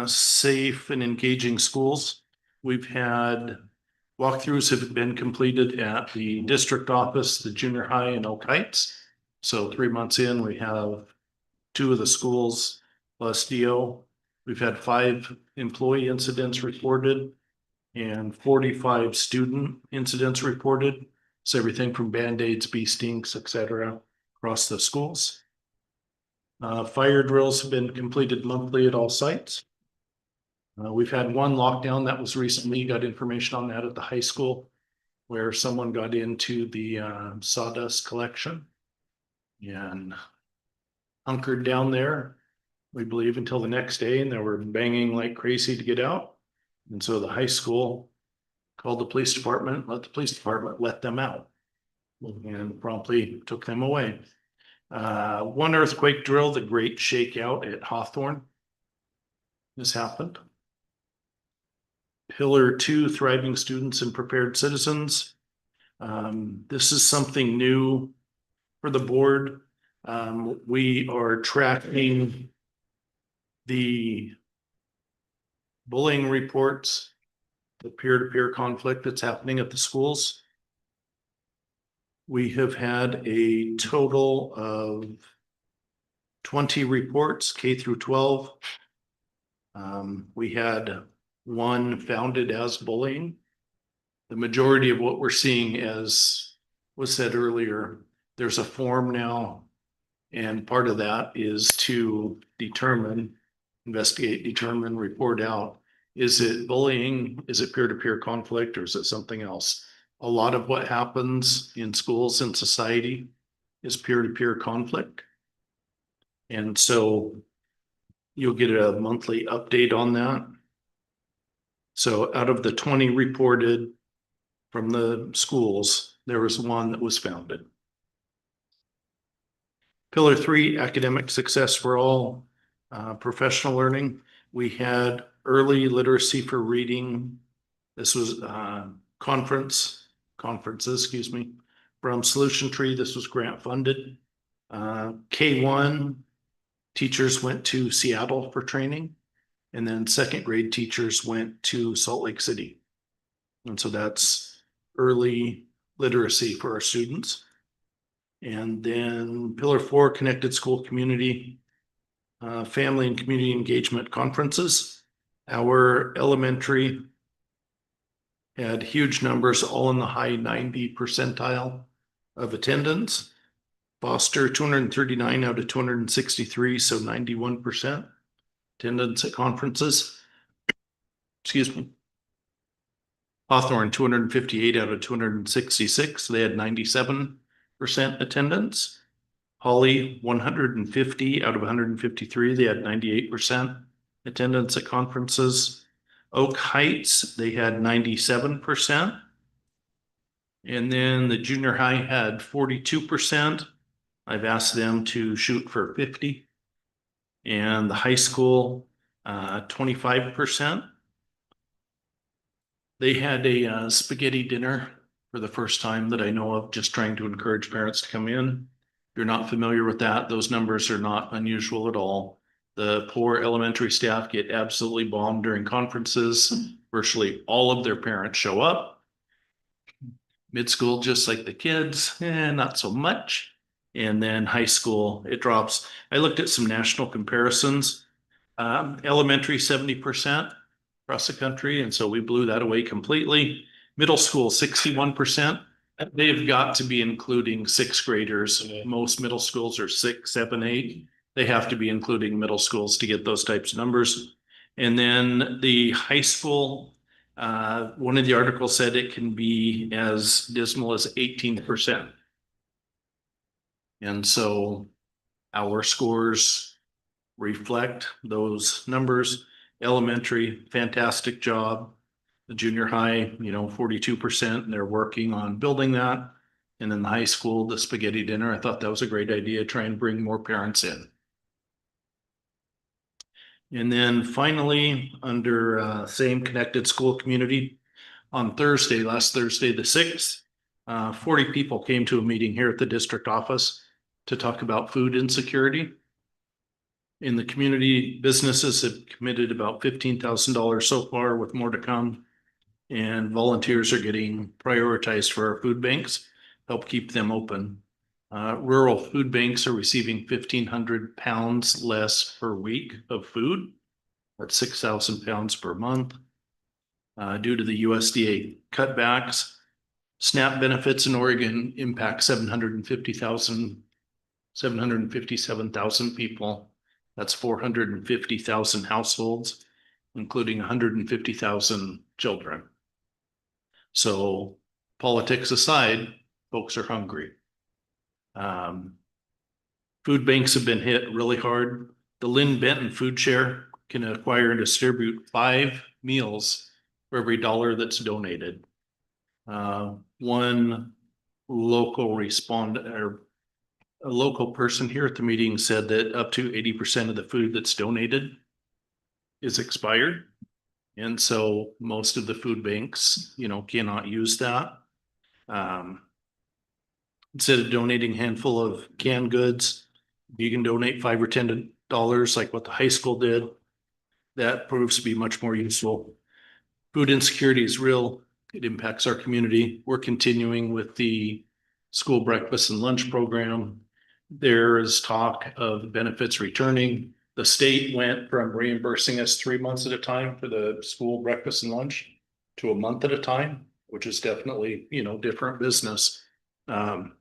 S1: safe and engaging schools. We've had walkthroughs have been completed at the district office, the junior high in Oak Heights. So 3 months in, we have 2 of the schools plus DO. We've had 5 employee incidents reported and 45 student incidents reported. So everything from Band-Aids, bee stings, etc. across the schools. Fire drills have been completed monthly at all sites. We've had 1 lockdown that was recently, got information on that at the high school where someone got into the sawdust collection and hunkered down there, we believe, until the next day, and they were banging like crazy to get out. And so the high school called the police department, let the police department let them out and promptly took them away. 1 earthquake drill, the Great Shakeout at Hawthorne. This happened. Pillar 2, thriving students and prepared citizens. This is something new for the board. We are tracking the bullying reports, the peer-to-peer conflict that's happening at the schools. We have had a total of 20 reports, K through 12. We had 1 founded as bullying. The majority of what we're seeing, as was said earlier, there's a form now, and part of that is to determine, investigate, determine, report out Is it bullying? Is it peer-to-peer conflict, or is it something else? A lot of what happens in schools and society is peer-to-peer conflict. And so you'll get a monthly update on that. So out of the 20 reported from the schools, there was one that was founded. Pillar 3, academic success for all, professional learning. We had early literacy for reading. This was conferences, excuse me, from Solution Tree. This was grant funded. K1 teachers went to Seattle for training, and then second grade teachers went to Salt Lake City. And so that's early literacy for our students. And then Pillar 4, connected school community, family and community engagement conferences. Our elementary had huge numbers, all in the high 90 percentile of attendance. Foster 239 out of 263, so 91% attendance at conferences. Excuse me. Hawthorne 258 out of 266, they had 97% attendance. Holly 150 out of 153, they had 98% attendance at conferences. Oak Heights, they had 97%. And then the junior high had 42%. I've asked them to shoot for 50. And the high school, 25%. They had a spaghetti dinner for the first time that I know of, just trying to encourage parents to come in. If you're not familiar with that, those numbers are not unusual at all. The poor elementary staff get absolutely bombed during conferences. Virtually all of their parents show up. Mid-school, just like the kids, not so much. And then high school, it drops. I looked at some national comparisons. Elementary, 70% across the country. And so we blew that away completely. Middle school, 61%. They've got to be including sixth graders. Most middle schools are 6, 7, 8. They have to be including middle schools to get those types of numbers. And then the high school, one of the articles said it can be as dismal as 18%. And so our scores reflect those numbers. Elementary, fantastic job. The junior high, 42%, and they're working on building that. And then the high school, the spaghetti dinner, I thought that was a great idea, try and bring more parents in. And then finally, under same connected school community, on Thursday, last Thursday, the 6th, 40 people came to a meeting here at the district office to talk about food insecurity. In the community, businesses have committed about $15,000 so far, with more to come. And volunteers are getting prioritized for our food banks, help keep them open. Rural food banks are receiving 1,500 pounds less per week of food. That's 6,000 pounds per month. Due to the USDA cutbacks, SNAP benefits in Oregon impact 757,000 people. That's 450,000 households, including 150,000 children. So politics aside, folks are hungry. Food banks have been hit really hard. The Lynn Benton Food Share can acquire and distribute 5 meals for every $1 that's donated. One local a local person here at the meeting said that up to 80% of the food that's donated is expired. And so most of the food banks, cannot use that. Instead of donating a handful of canned goods, you can donate $5 or $10 like what the high school did. That proves to be much more useful. Food insecurity is real. It impacts our community. We're continuing with the school breakfast and lunch program. There is talk of benefits returning. The state went from reimbursing us 3 months at a time for the school breakfast and lunch to a month at a time, which is definitely, different business. The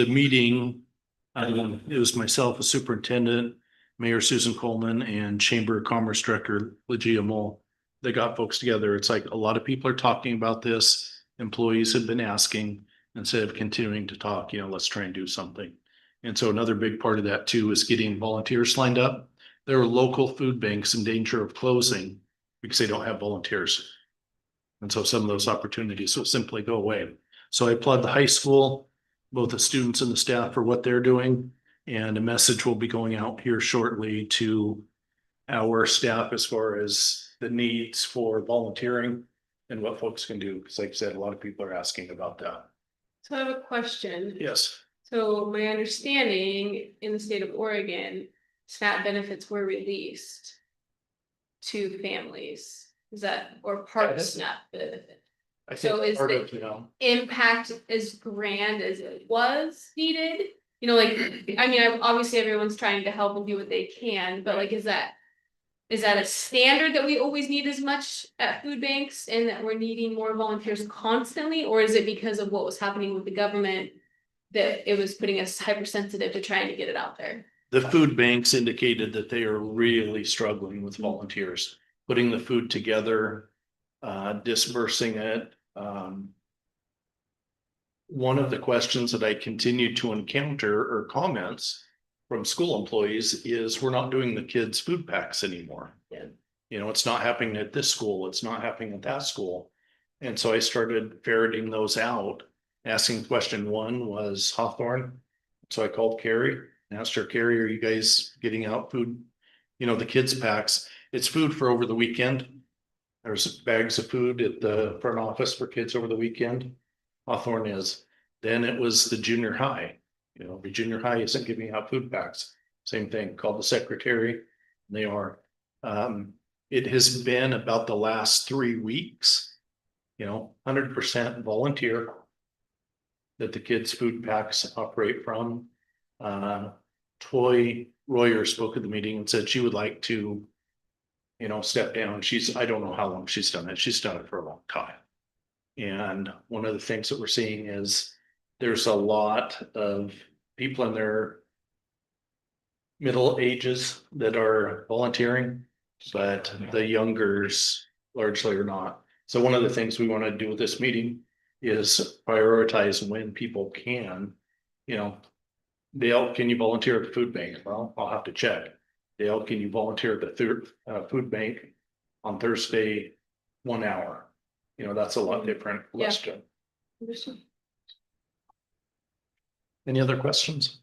S1: meeting, it was myself, a superintendent, Mayor Susan Coleman and Chamber of Commerce Director Legia Mole. They got folks together. It's like a lot of people are talking about this. Employees have been asking, instead of continuing to talk, let's try and do something. And so another big part of that too is getting volunteers lined up. There are local food banks in danger of closing because they don't have volunteers. And so some of those opportunities will simply go away. So I applaud the high school, both the students and the staff for what they're doing. And a message will be going out here shortly to our staff as far as the needs for volunteering and what folks can do. Because like I said, a lot of people are asking about that.
S8: So I have a question.
S1: Yes.
S8: So my understanding in the state of Oregon, SNAP benefits were released to families. Is that, or part of SNAP benefit?
S1: I think
S8: So is
S1: part
S8: the
S1: of,
S8: impact as grand as it was needed? Obviously everyone's trying to help and do what they can, but like, is that a standard that we always need as much at food banks and that we're needing more volunteers constantly? Or is it because of what was happening with the government that it was putting us hypersensitive to trying to get it out there?
S1: the food banks indicated that they are really struggling with volunteers, putting the food together, dispersing it. One of the questions that I continue to encounter or comments from school employees is we're not doing the kids' food packs anymore.
S8: Yeah.
S1: It's not happening at this school, it's not happening at that school. And so I started ferreting those out, asking question one was Hawthorne. So I called Carrie and asked her, Carrie, are you guys getting out food? The kids' packs, it's food for over the weekend. There's bags of food at the front office for kids over the weekend. Hawthorne is. Then it was the junior high. The junior high isn't giving out food packs. Same thing, called the secretary. They are. It has been about the last 3 weeks, 100% volunteer that the kids' food packs operate from. Toy Royer spoke at the meeting and said she would like to, step down. I don't know how long she's done it. She's done it for a long time. And one of the things that we're seeing is there's a lot of people in their middle ages that are volunteering, but the youngers largely are not. So one of the things we want to do with this meeting is prioritize when people can, Dale, can you volunteer at the food bank? Well, I'll have to check. Dale, can you volunteer at the food bank on Thursday, 1 hour? That's a lot different. Let's go. Any other questions?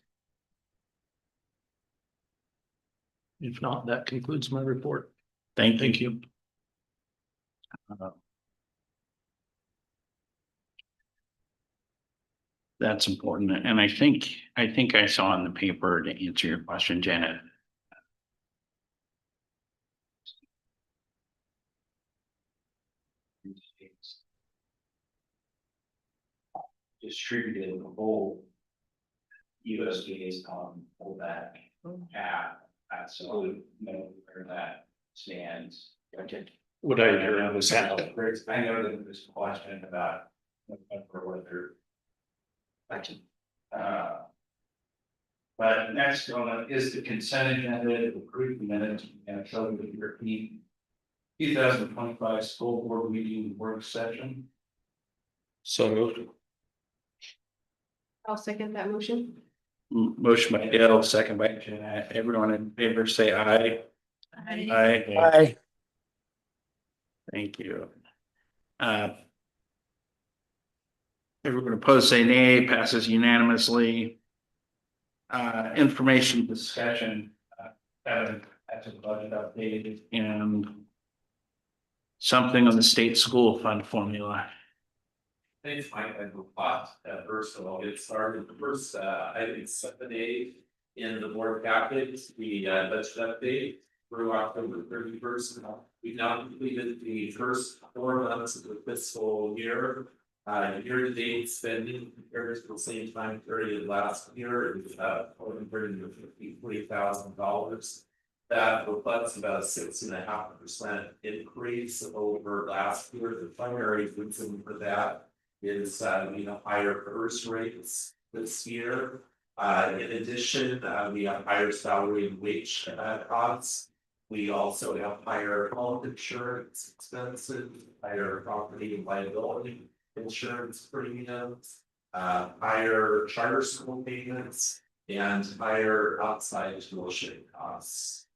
S1: If not, that concludes my report. Thank you.
S2: That's important. And I think I saw in the paper, to answer your question, Janet.
S5: Distributed the whole USDA's pullback so where that stands.
S1: What I hear was
S5: I know that there's a question about whether. But next on is the consent agenda, approved minutes, and so we repeat 2025 school board meeting work session.
S1: So moved.
S8: I'll second that motion.
S2: Motion by Dale, second by Jeanette. Everyone in favor, say aye.
S8: Aye.
S2: Aye. Thank you. Everyone opposed, say nay. Passes unanimously. Information discussion. That's a budget update and something on the state school fund formula.
S7: Thanks, Mike. I go fast. First of all, get started. The first, I think 7 days in the board package, the budget update through October 31st. We've now completed the first 4 months of the fiscal year. Year-to-date spending compared to the same time period last year is $453,000. That reflects about a 6.5% increase over last year. The primary reason for that is higher PERS rates this year. In addition, we have higher salary and wage costs. We also have higher health insurance expenses, higher property and liability insurance premiums, higher charter school payments, and higher outside tuition costs.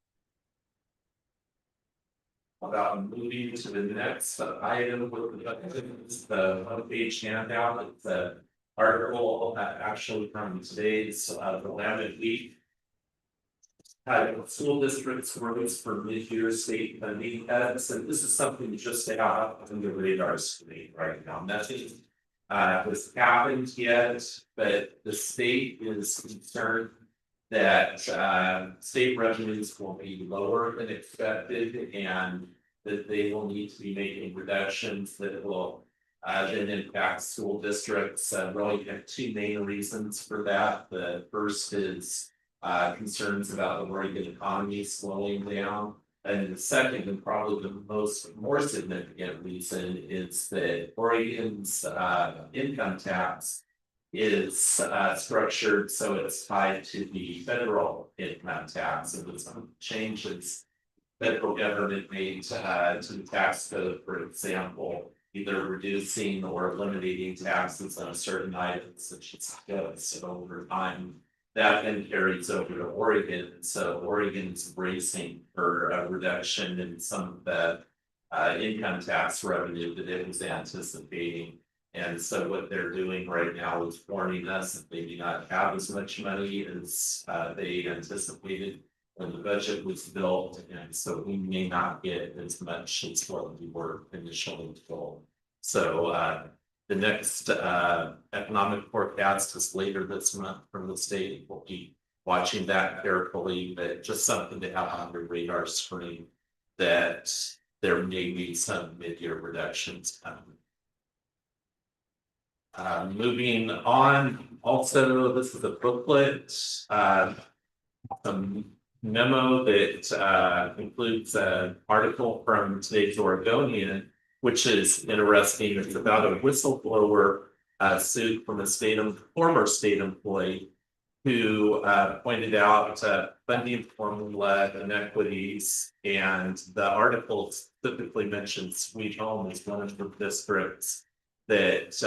S7: About moving to the next item with the one-page handout. It's the article actually from today's the Willamette Week. School districts rules for mid-year state funding cuts, and this is something just to have on the radar screen right now. Nothing has happened yet, but the state is concerned that state revenues will be lower than expected, and that they will need to be making reductions that will then impact school districts. Really have two main reasons for that. The first is concerns about the Oregon economy slowing down. And the second, and probably the more significant reason, is that Oregon's income tax is structured so it's tied to the federal income tax. And with some changes federal government made to the tax code, for example, either reducing or eliminating taxes on certain items such as goods. So over time, that then carries over to Oregon. So Oregon's bracing for a reduction in some of the income tax revenue that it was anticipating. And so what they're doing right now is warning us that they do not have as much money as they anticipated when the budget was built, and so we may not get as much as what we were initially told. So the next economic forecast is later this month from the state. We'll be watching that carefully, but just something to have on your radar screen that there may be some mid-year reductions coming. Moving on, also, this is a booklet, some memo that includes an article from today's Oregonian, which is interesting. It's about a whistleblower suit from a former state employee who pointed out funding formula inequities, and the article specifically mentions Sweet Home as one of the districts that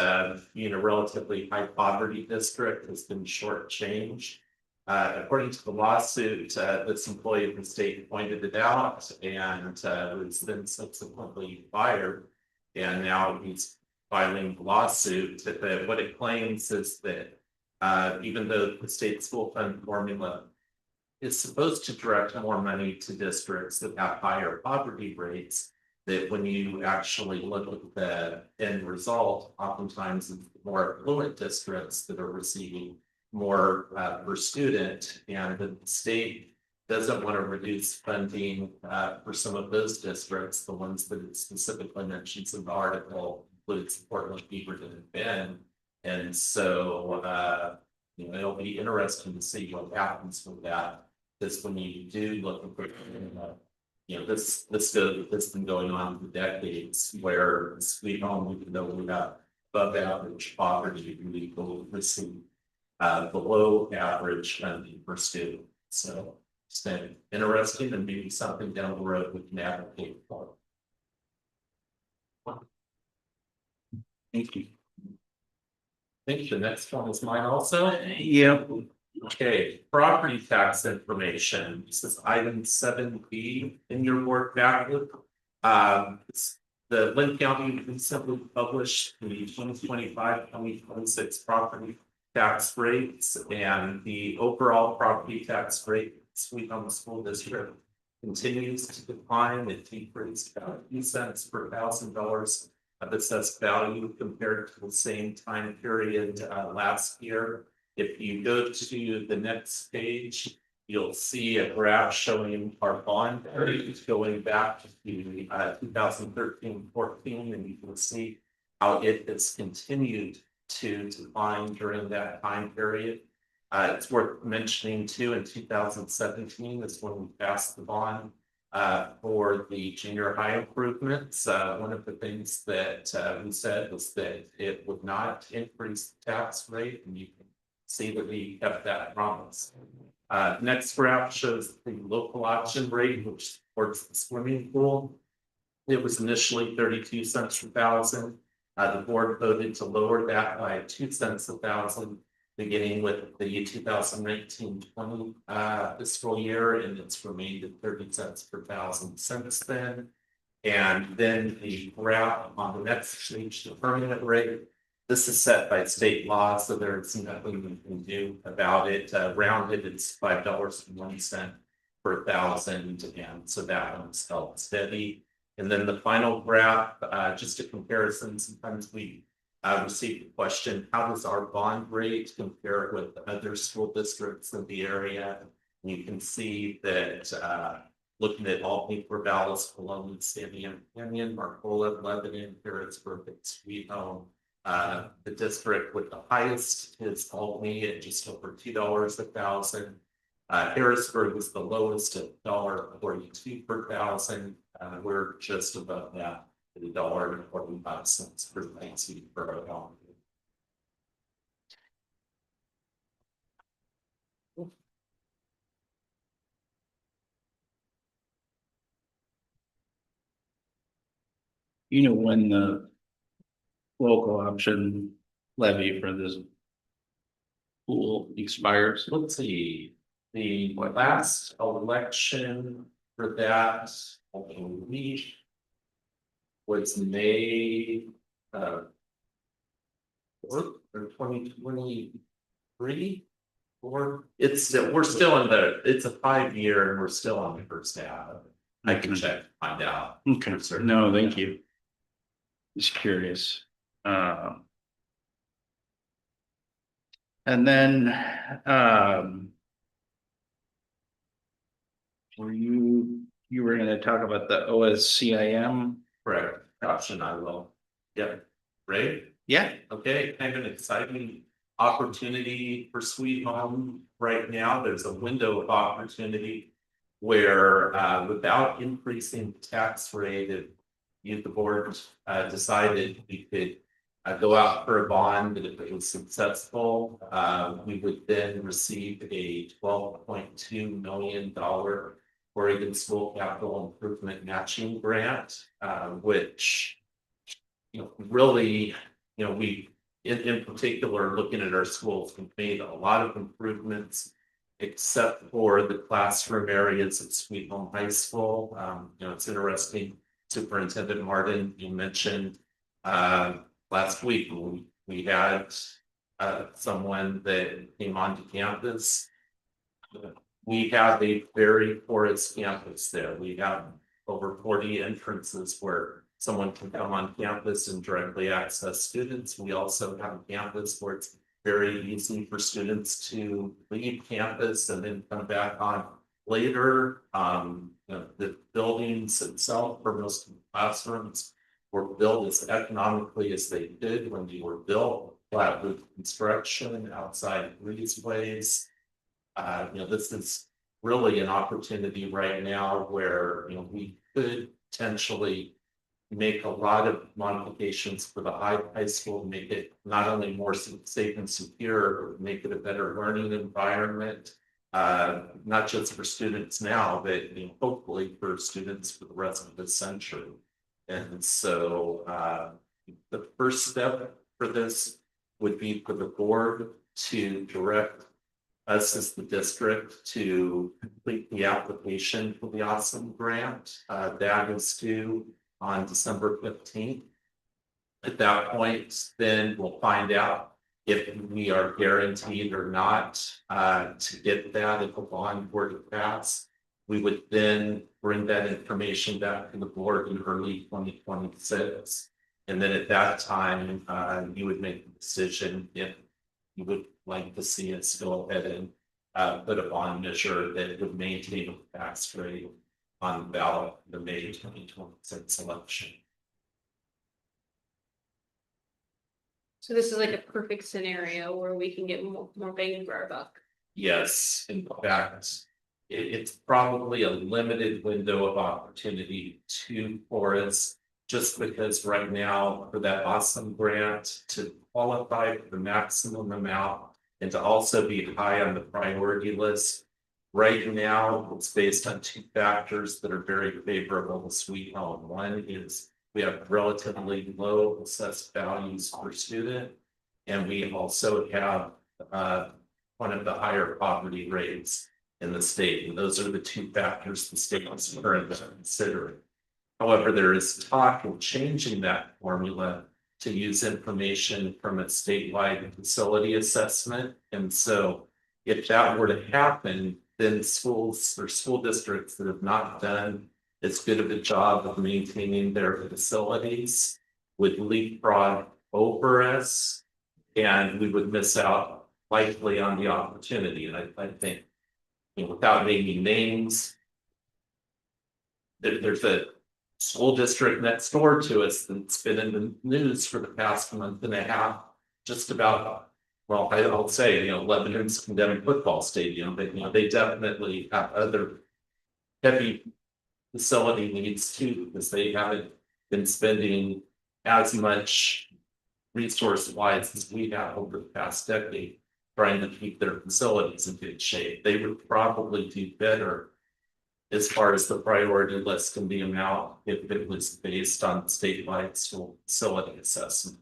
S7: relatively high poverty district has been shortchanged. According to the lawsuit, this employee of the state pointed it out and was then subsequently fired. And now he's filing the lawsuit. But what it claims is that even though the state school fund formula is supposed to direct more money to districts that have higher poverty rates, that when you actually look at the end result, oftentimes it's more affluent districts that are receiving more per student, and the state doesn't want to reduce funding for some of those districts. The ones that it specifically mentions in the article includes Portland, Beaverton, and Bend. And so it'll be interesting to see what happens with that, because when you do look at this has been going on for decades, where Sweet Home, even though we have above average poverty, we will receive below average funding per student. So it's been interesting, and maybe something down the road we can advocate for. Thank you. I think the next one is mine also.
S2: Yep.
S7: Okay, property tax information. This is item 7B in your board packet. The Lynn County recently published the 2025-2026 property tax rates, and the overall property tax rate Sweet Home School District continues to decline. It decreased about a few cents per $1,000 of assessed value compared to the same time period last year. If you go to the next page, you'll see a graph showing our bond rates going back to 2013-14, and you can see how it has continued to decline during that time period. It's worth mentioning too, in 2017 is when we passed the bond for the junior high improvements. One of the things that we said was that it would not increase the tax rate, and you can see that we kept that promise. Next graph shows the local option rate, which supports the swimming pool. It was initially 32 cents a thousand. The board voted to lower that by 2 cents a thousand, beginning with the 2019-20 fiscal year, and it's remained at 30 cents per thousand since then. And then the graph on the next page, the permanent rate. This is set by state law, so there's nothing we can do about it. Rounded, it's $5.01 per thousand, and so that one's held steady. And then the final graph, just a comparison. Sometimes we received the question, how does our bond rate compare with other school districts in the area? And you can see that looking at Albany, Corvallis, Cologne, Sandiam Canyon, Marcola, Lebanon, Harrisburg, and Sweet Home. The district with the highest is Albany at just over $2 a thousand. Harrisburg was the lowest at $1.42 per thousand. We're just above that at $1.45 per thousand per dollar.
S2: You know when the local option levy for this pool expires?
S7: Let's see, the last election for that, we was May or 2023, or we're still in it's a 5-year and we're still on the first half. I can check, find out.
S2: Okay, no, thank you. Just curious. And then you were gonna talk about the OSCIM?
S7: Correct, option I will. Yep, Ray?
S2: Yeah.
S7: Okay, kind of an exciting opportunity for Sweet Home right now. There's a window of opportunity where without increasing the tax rate, if the board decided we could go out for a bond, and if it was successful, we would then receive a $12.2 million Oregon School Capital Improvement Matching Grant, which, really, we in particular, looking at our schools, we've made a lot of improvements, except for the classroom areas at Sweet Home High School. It's interesting. Superintendent Martin, you mentioned last week we had someone that came onto campus. We have a very porous campus there. We have over 40 entrances where someone can come on campus and directly access students. We also have a campus where it's very easy for students to leave campus and then come back on later. The buildings itself for most of the classrooms were built as economically as they did when they were built, flat roof construction, outside breezeways. This is really an opportunity right now where we could potentially make a lot of modifications for the high school, make it not only more safe and secure, but make it a better learning environment. Not just for students now, but hopefully for students for the rest of the century. And so the first step for this would be for the board to direct us as the district to complete the application for the OSSIM grant. That is due on December 15th. At that point, then we'll find out if we are guaranteed or not to get that if a bond were to pass. We would then bring that information back to the board in early 2026. And then at that time, you would make the decision if you would like to see us go ahead and put a bond measure that would maintain a tax rate on the ballot for the May 2026 election.
S8: So this is like a perfect scenario where we can get more bang for our buck.
S7: Yes, in fact, it's probably a limited window of opportunity for us, just because right now for that OSSIM grant to qualify for the maximum amount, and to also be high on the priority list. Right now, it's based on two factors that are very favorable to Sweet Home. One is we have relatively low assessed values per student, and we also have one of the higher poverty rates in the state. And those are the two factors the state is currently considering. However, there is talk of changing that formula to use information from a statewide facility assessment. And so if that were to happen, then schools or school districts that have not done as good of a job of maintaining their facilities would leapfrog over us, and we would miss out likely on the opportunity. And I think, you know, without naming names, there's a school district next door to us that's been in the news for the past month and a half, just about, well, I'll say, you know, Lebanon's condemned football stadium, but, you know, they definitely have other heavy facility needs too, because they haven't been spending as much resource wise as we have over the past decade, trying to keep their facilities in good shape. They would probably do better as far as the priority list can be amount if it was based on statewide school facility assessment.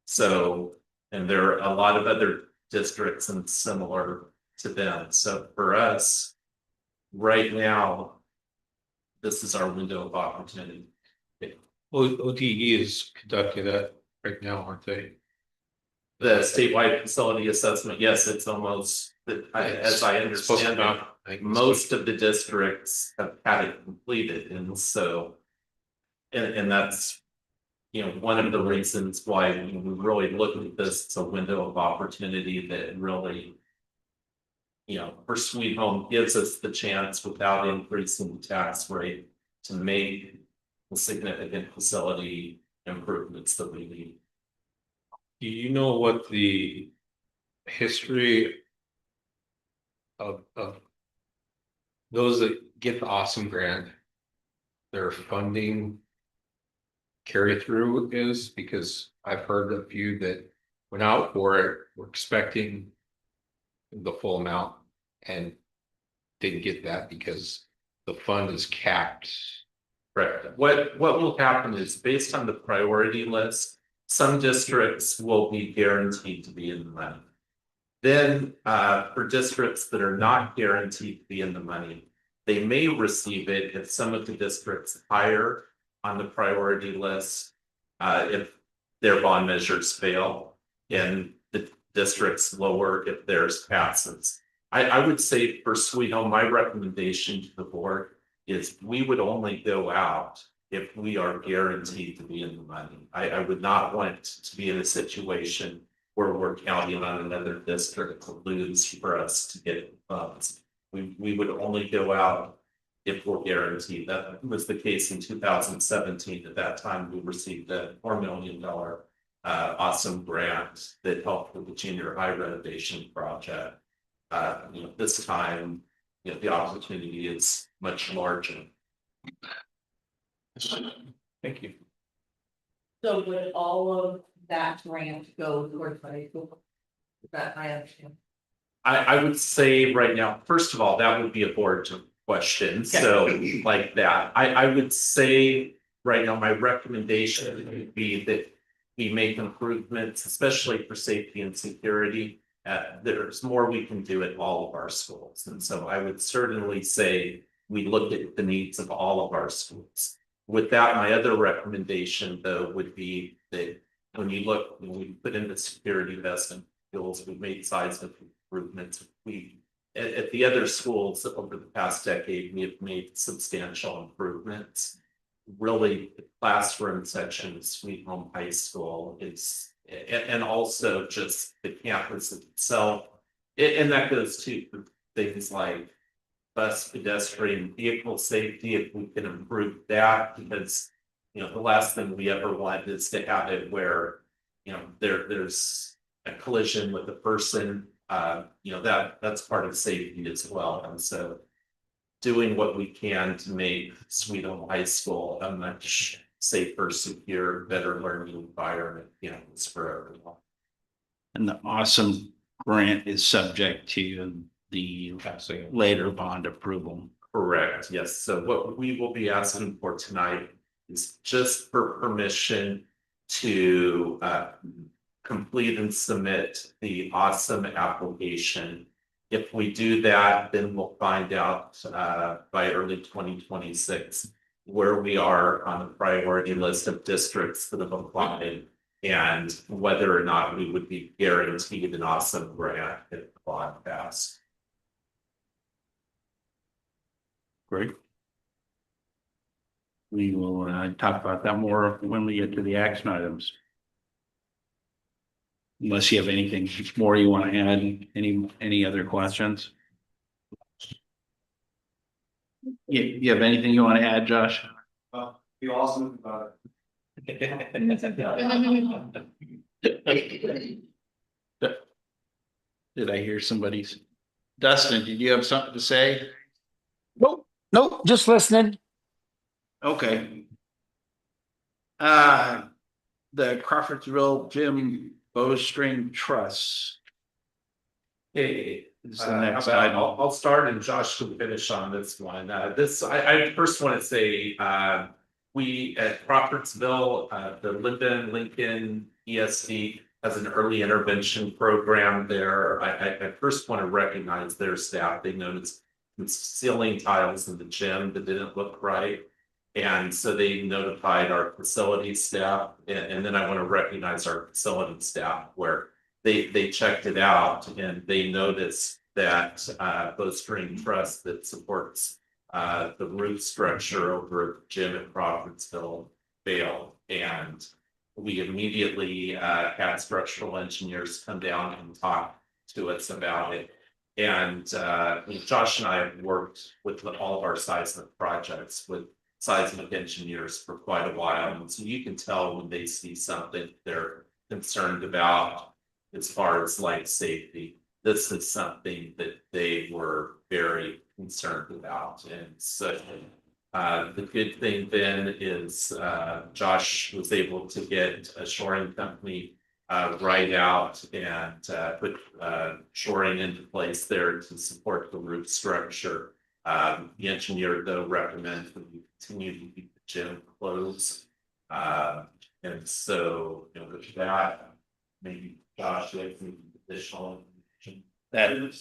S7: So, and there are a lot of other districts and similar to them. So for us, right now, this is our window of opportunity.
S5: OTE is conducting that right now, aren't they?
S7: The statewide facility assessment, yes, it's almost, as I understand it, most of the districts have had it completed, and so. And that's, you know, one of the reasons why we really look at this as a window of opportunity that really, you know, for Sweet Home gives us the chance without increasing the tax rate to make the significant facility improvements that we need.
S5: Do you know what the history of those that get the awesome grant, their funding carry through is? Because I've heard a few that went out for it, were expecting the full amount and didn't get that because the fund is capped.
S7: Correct. What will happen is based on the priority list, some districts will be guaranteed to be in the money. Then for districts that are not guaranteed to be in the money, they may receive it if some of the districts higher on the priority list, if their bond measures fail, and the districts lower if theirs passes. I would say for Sweet Home, my recommendation to the board is we would only go out if we are guaranteed to be in the money. I would not want to be in a situation where we're counting on another district to lose for us to get funds. We would only go out if we're guaranteed. That was the case in 2017. At that time, we received a $4 million awesome grant that helped with the junior high renovation project. You know, this time, you know, the opportunity is much larger.
S5: Thank you.
S4: So would all of that grant go towards high school? Is that I understand?
S7: I would say right now, first of all, that would be a board question. So like that, I would say right now, my recommendation would be that we make improvements, especially for safety and security. There's more we can do at all of our schools. And so I would certainly say we look at the needs of all of our schools. With that, my other recommendation though would be that when we put in the security investment skills, we've made seismic improvements. At the other schools over the past decade, we have made substantial improvements. Really, the classroom section of Sweet Home High School is, and also just the campus itself. And that goes to things like bus, pedestrian, vehicle safety, if we can improve that, because, you know, the last thing we ever want is to have it where, you know, there's a collision with a person, you know, that's part of safety as well. And so doing what we can to make Sweet Home High School a much safer, secure, better learning environment, you know, it's for everyone.
S2: And the awesome grant is subject to the later bond approval.
S7: Correct, yes. So what we will be asking for tonight is just for permission to complete and submit the awesome application. If we do that, then we'll find out by early 2026 where we are on the priority list of districts that have applied and whether or not we would be guaranteed an awesome grant if the bond passed.
S2: Great. We will talk about that more when we get to the action items. Unless you have anything more you want to add, any other questions? You have anything you want to add, Josh?
S5: Be awesome about
S2: Did I hear somebody's? Dustin, did you have something to say?
S6: Nope, just listening.
S2: Okay. The Crawfordsville Gym Bowstring Trust.
S7: Hey,
S2: Is the next
S7: I'll start and Josh will finish on this one. I first want to say, we at Crawfordsville, the Linden Lincoln ESD has an early intervention program there. I first want to recognize their staff. They noticed ceiling tiles in the gym that didn't look right. And so they notified our facility staff, and then I want to recognize our facility staff where they checked it out and they noticed that Bowstring Trust that supports the roof structure over at the gym at Crawfordsville failed. And we immediately had structural engineers come down and talk to us about it. And Josh and I have worked with all of our seismic projects with seismic engineers for quite a while. And so you can tell when they see something they're concerned about as far as life safety. This is something that they were very concerned about. And so the good thing then is Josh was able to get a shoring company right out and put shoring into place there to support the roof structure. The engineer though recommends that we continue to keep the gym closed. And so, with that, maybe Josh, you have some additional information.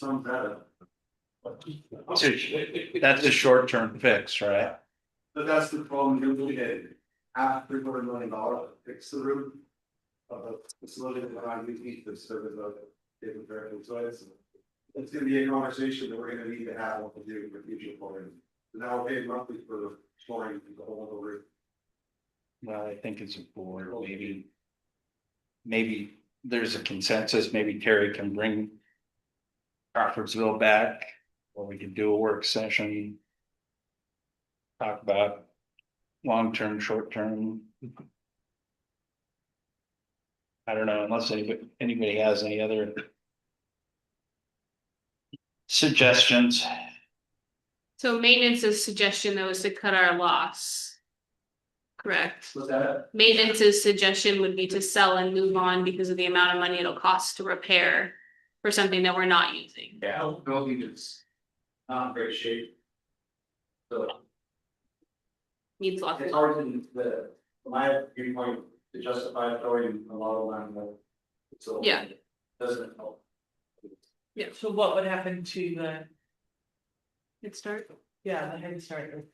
S2: That's a short-term fix, right?
S5: But that's the problem, you're looking at $500 million to fix the roof of a facility that I need to service of different variables. So it's gonna be a conversation that we're gonna need to have with you for future plans. Now we're paying monthly for the flooring, the whole roof.
S2: Well, I think it's a board, maybe there's a consensus, maybe Terry can bring Crawfordsville back, or we could do a work session. Talk about long-term, short-term. I don't know, unless anybody has any other suggestions.
S8: So maintenance's suggestion though is to cut our loss. Correct.
S5: What's that?
S8: Maintenance's suggestion would be to sell and move on because of the amount of money it'll cost to repair for something that we're not using.
S5: Yeah, the building is not in great shape. So
S8: Needs lots
S5: it's
S8: of.
S5: hard to, from my viewpoint, to justify throwing a lot of land there. So
S8: Yeah.
S5: doesn't help.
S17: Yeah, so what would happen to the,
S8: Good start.
S17: yeah, the head start?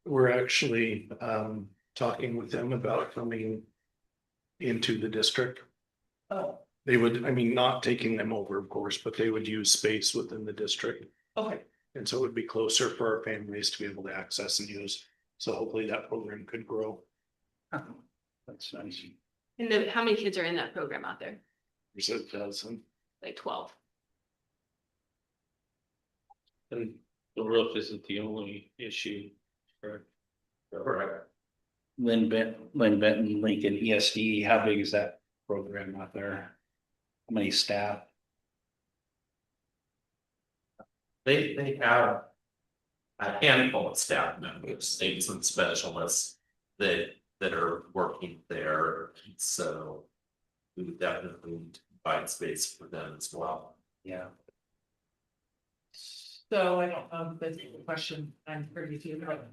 S1: We're actually talking with them about coming into the district.
S17: Oh,
S1: They would, I mean, not taking them over, of course, but they would use space within the district.
S17: okay.
S1: And so it would be closer for our families to be able to access and use. So hopefully that program could grow.
S2: That's nice.
S8: And how many kids are in that program out there?
S1: There's a dozen.
S8: Like 12.
S2: And the roof isn't the only issue.
S7: Correct.
S2: Lynn Benton, Lincoln ESD, how big is that program out there? How many staff?
S7: They have a handful of staff members, maybe some specialists that are working there. So we would definitely provide space for them as well.
S2: Yeah.
S13: So I don't know if this is a question I'm privy to, but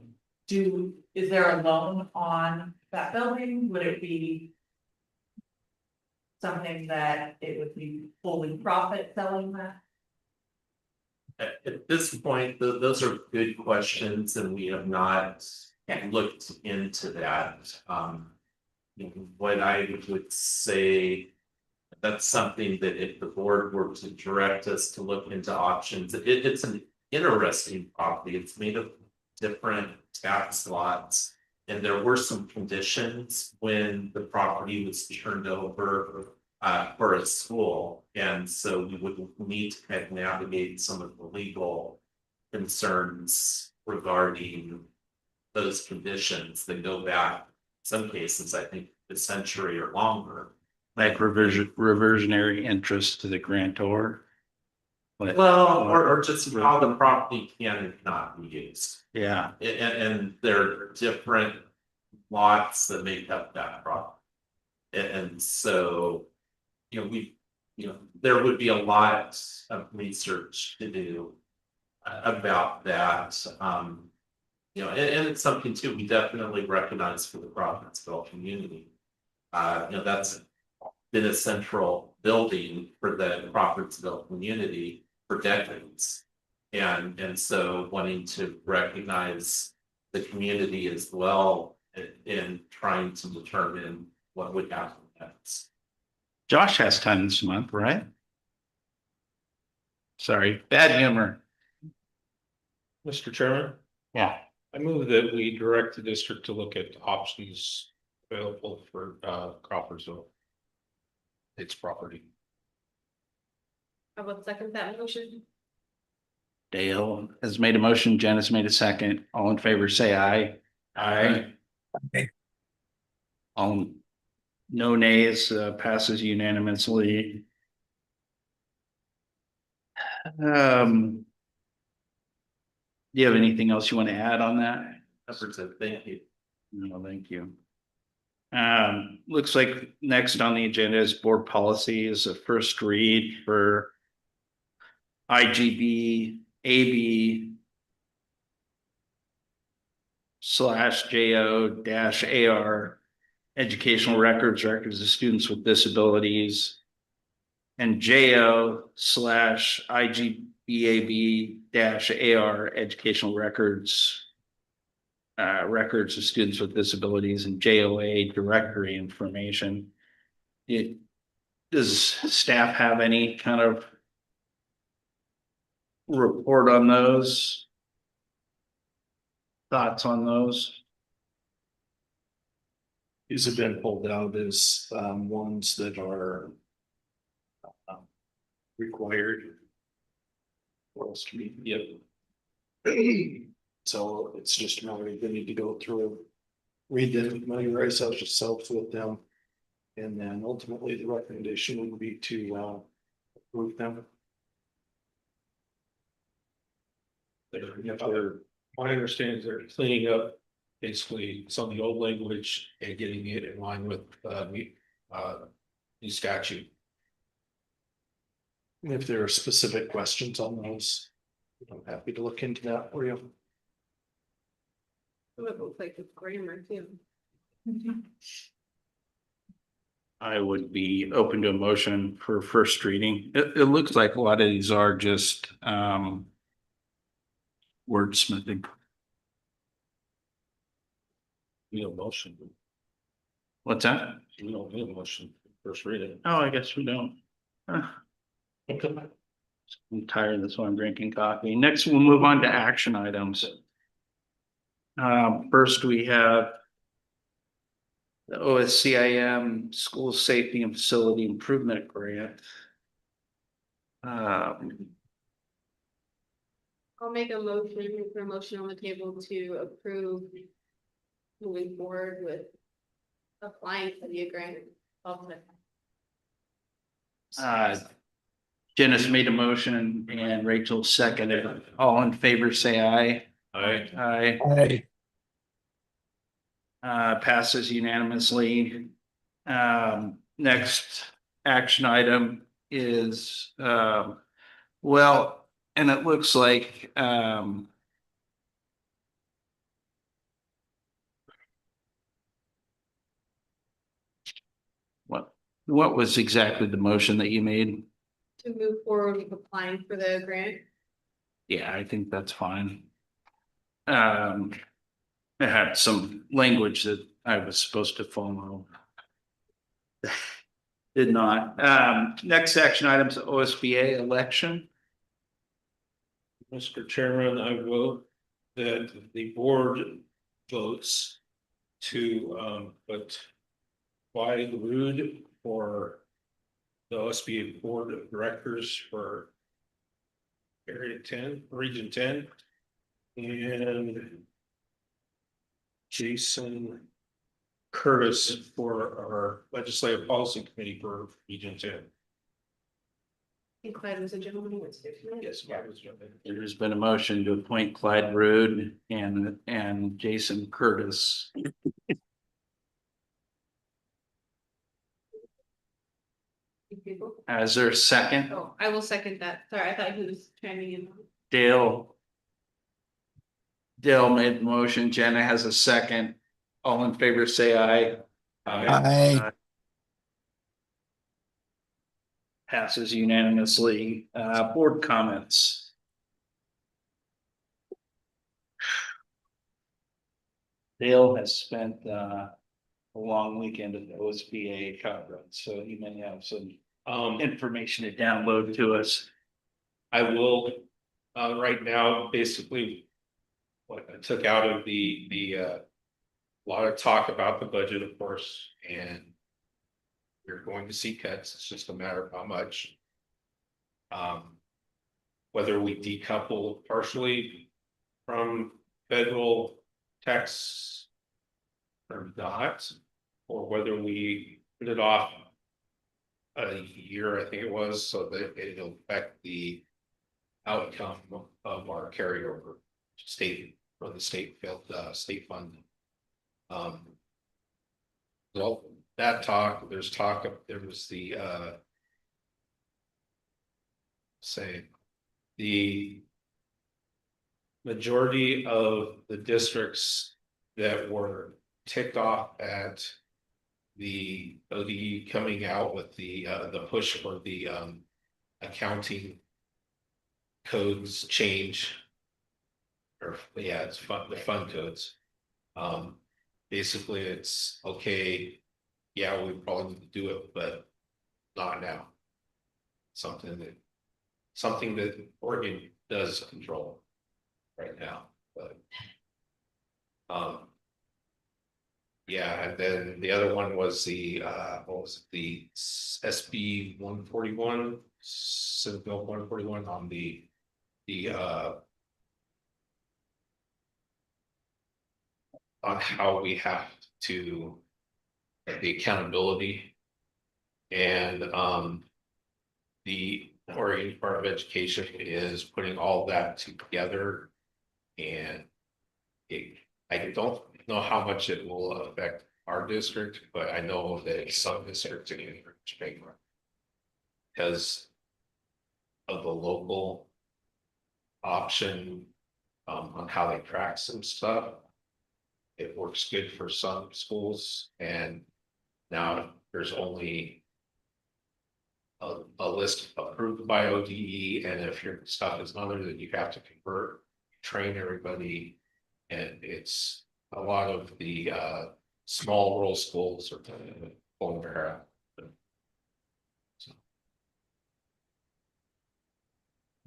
S13: is there a loan on that building? Would it be something that it would be fully profit selling that?
S7: At this point, those are good questions and we have not looked into that. What I would say, that's something that if the board were to direct us to look into options, it's an interesting property. It's made of different tax lots. And there were some conditions when the property was turned over for a school. And so we would need to kind of navigate some of the legal concerns regarding those conditions that go back, some cases, I think, a century or longer.
S2: Like reversionary interest to the grantor. But-
S7: Well, or just how the property can and cannot be used.
S2: Yeah,
S7: And there are different lots that make up that property. And so, there would be a lot of research to do about that. And it's something too, we definitely recognize for the Provinceville community. That's been a central building for the Provinceville community for decades. And so wanting to recognize the community as well in trying to determine what would happen next.
S2: Josh has time this month, right? Sorry, bad humor.
S5: Mr. Chairman,
S2: Yeah.
S5: I move that we direct the district to look at options available for Crawfordsville. Its property.
S8: I will second that motion.
S2: Dale has made a motion, Jen has made a second. All in favor, say aye. Aye. All no nays, passes unanimously. Do you have anything else you want to add on that?
S7: That's it. Thank you.
S2: No, thank you. Looks like next on the agenda is board policies, a first read for IGB, AB /JO-AR, educational records of students with disabilities, and JO/IGBAB-AR, educational records of students with disabilities, and JOA directory information. Does staff have any kind of report on those? Thoughts on those?
S1: These have been pulled out as ones that are required for us to be, so it's just a matter of they need to go through, read them, familiarize ourselves with them. And then ultimately the recommendation would be to approve them.
S5: My understanding is they're cleaning up basically some of the old language and getting it in line with new statute.
S1: If there are specific questions on those, I'm happy to look into that for you.
S8: It looks like it's grammar too.
S2: I would be open to a motion for first reading. It looks like a lot of these are just wordsmithing.
S5: We don't motion.
S2: What's that?
S5: We don't need a motion first reading.
S2: Oh, I guess we don't. I'm tired, that's why I'm drinking coffee. Next, we'll move on to action items. First, we have the OSCIM School Safety and Facility Improvement Grant.
S8: I'll make a motion, for a motion on the table to approve moving forward with applying for the grant.
S2: Janice made a motion and Rachel seconded. All in favor, say aye.
S5: Aye.
S2: Aye. Passes unanimously. Next action item is Well, and it looks like, what was exactly the motion that you made?
S8: To move forward with applying for the grant.
S2: Yeah, I think that's fine. I had some language that I was supposed to follow. Did not. Next action items, OSBA election.
S1: Mr. Chairman, I vote that the board votes to put Clyde Rude for the OSBA Board of Directors for Area 10, Region 10, and Jason Curtis for our Legislative Policy Committee for Region 10.
S8: I think Clyde was a gentleman who was 50 minutes.
S1: Yes,
S2: There's been a motion to appoint Clyde Rude and Jason Curtis. As their second,
S8: Oh, I will second that. Sorry, I thought he was chiming in.
S2: Dale. Dale made the motion. Jenna has a second. All in favor, say aye.
S6: Aye.
S2: Passes unanimously. Board comments. Dale has spent a long weekend at the OSBA conference, so he may have some information to download to us.
S1: I will, right now, basically, what I took out of the lot of talk about the budget, of course, and we're going to see cuts. It's just a matter of how much. Whether we decouple partially from federal tax or not, or whether we put it off a year, I think it was, so that it'll affect the outcome of our carryover state for the state state fund. Well, that talk, there was the the majority of the districts that were ticked off at the ODE coming out with the push for the accounting codes change. Or yeah, it's fun, the fund codes. Basically it's okay, yeah, we probably need to do it, but not now. Something that Oregon does control right now, but yeah, and then the other one was the what was it, the SB 141, Senate Bill 141 on the on how we have to the accountability and the Oregon Department of Education is putting all that together, and I don't know how much it will affect our district, but I know that some districts are getting big because of the local option on how they track some stuff. It works good for some schools, and now there's only a list approved by ODE, and if your stuff is another, then you have to convert, train everybody, and it's a lot of the small rural schools are pulling their hair out. So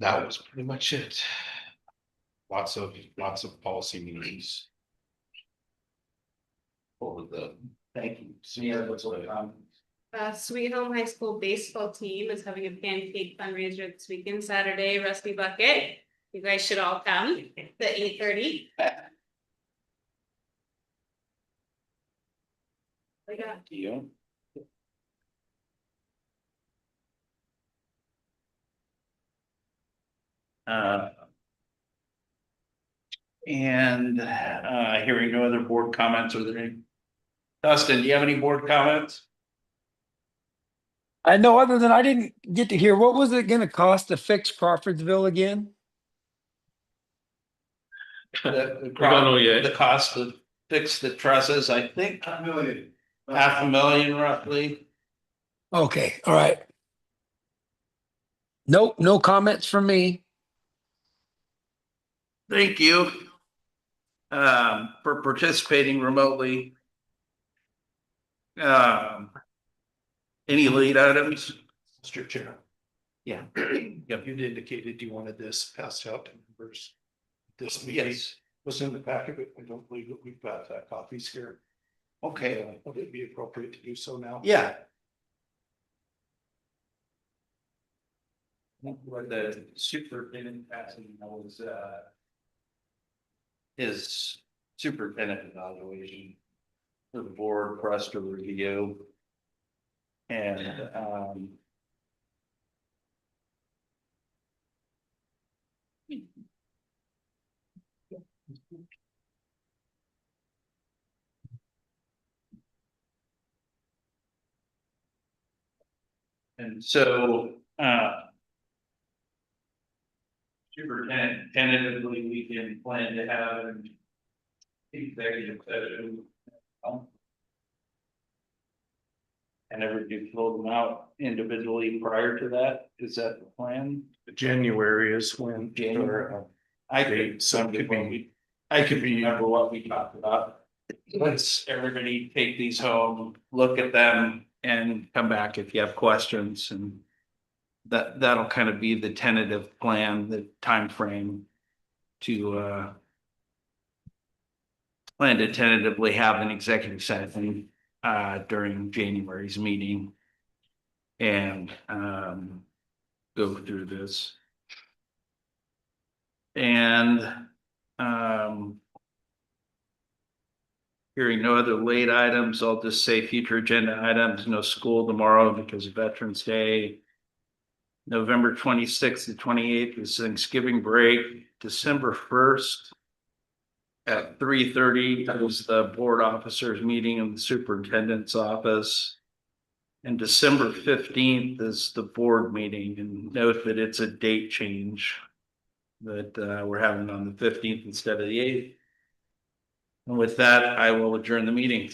S1: that was pretty much it. Lots of policy meetings. Over the
S2: Thank you.
S8: Sweet Home High School baseball team is having a pancake fundraiser this weekend, Saturday, Rusty Bucket. You guys should all come at 8:30.
S2: Yeah. Hearing no other board comments, are there any? Dustin, do you have any board comments?
S6: I know, other than I didn't get to hear, what was it gonna cost to fix Crawfordsville again?
S2: The
S1: We don't know yet.
S2: The cost to fix the trusses, I think
S5: $500,000.
S2: $500,000 roughly.
S6: Okay, all right. Nope, no comments from me.
S2: Thank you. For participating remotely. Any lead items?
S1: Mr. Chair.
S2: Yeah.
S1: Yep, you indicated you wanted this passed out to members. This meeting
S2: Yes.
S1: was in the packet, but I don't believe that we've got copies here.
S2: Okay.
S1: Would it be appropriate to do so now?
S2: Yeah. What the superintendent passing was, his superintendent evaluation for the board for us to review. And, so, superintendent, tentatively, we can plan to have an executive session. And ever do fill them out individually prior to that? Is that the plan?
S1: January is when.
S2: January. I could,
S1: So it could be-
S2: I could remember what we talked about. Let's everybody take these home, look at them and come back if you have questions and. That'll kind of be the tentative plan, the time frame to plan to tentatively have an executive session during January's meeting. And go through this. And hearing no other late items, I'll just say future agenda items, no school tomorrow because of Veterans Day. November 26th to 28th is Thanksgiving break. December 1st at 3:30 is the board officers meeting in the superintendent's office. And December 15th is the board meeting, and note that it's a date change that we're having on the 15th instead of the 8th. And with that, I will adjourn the meeting.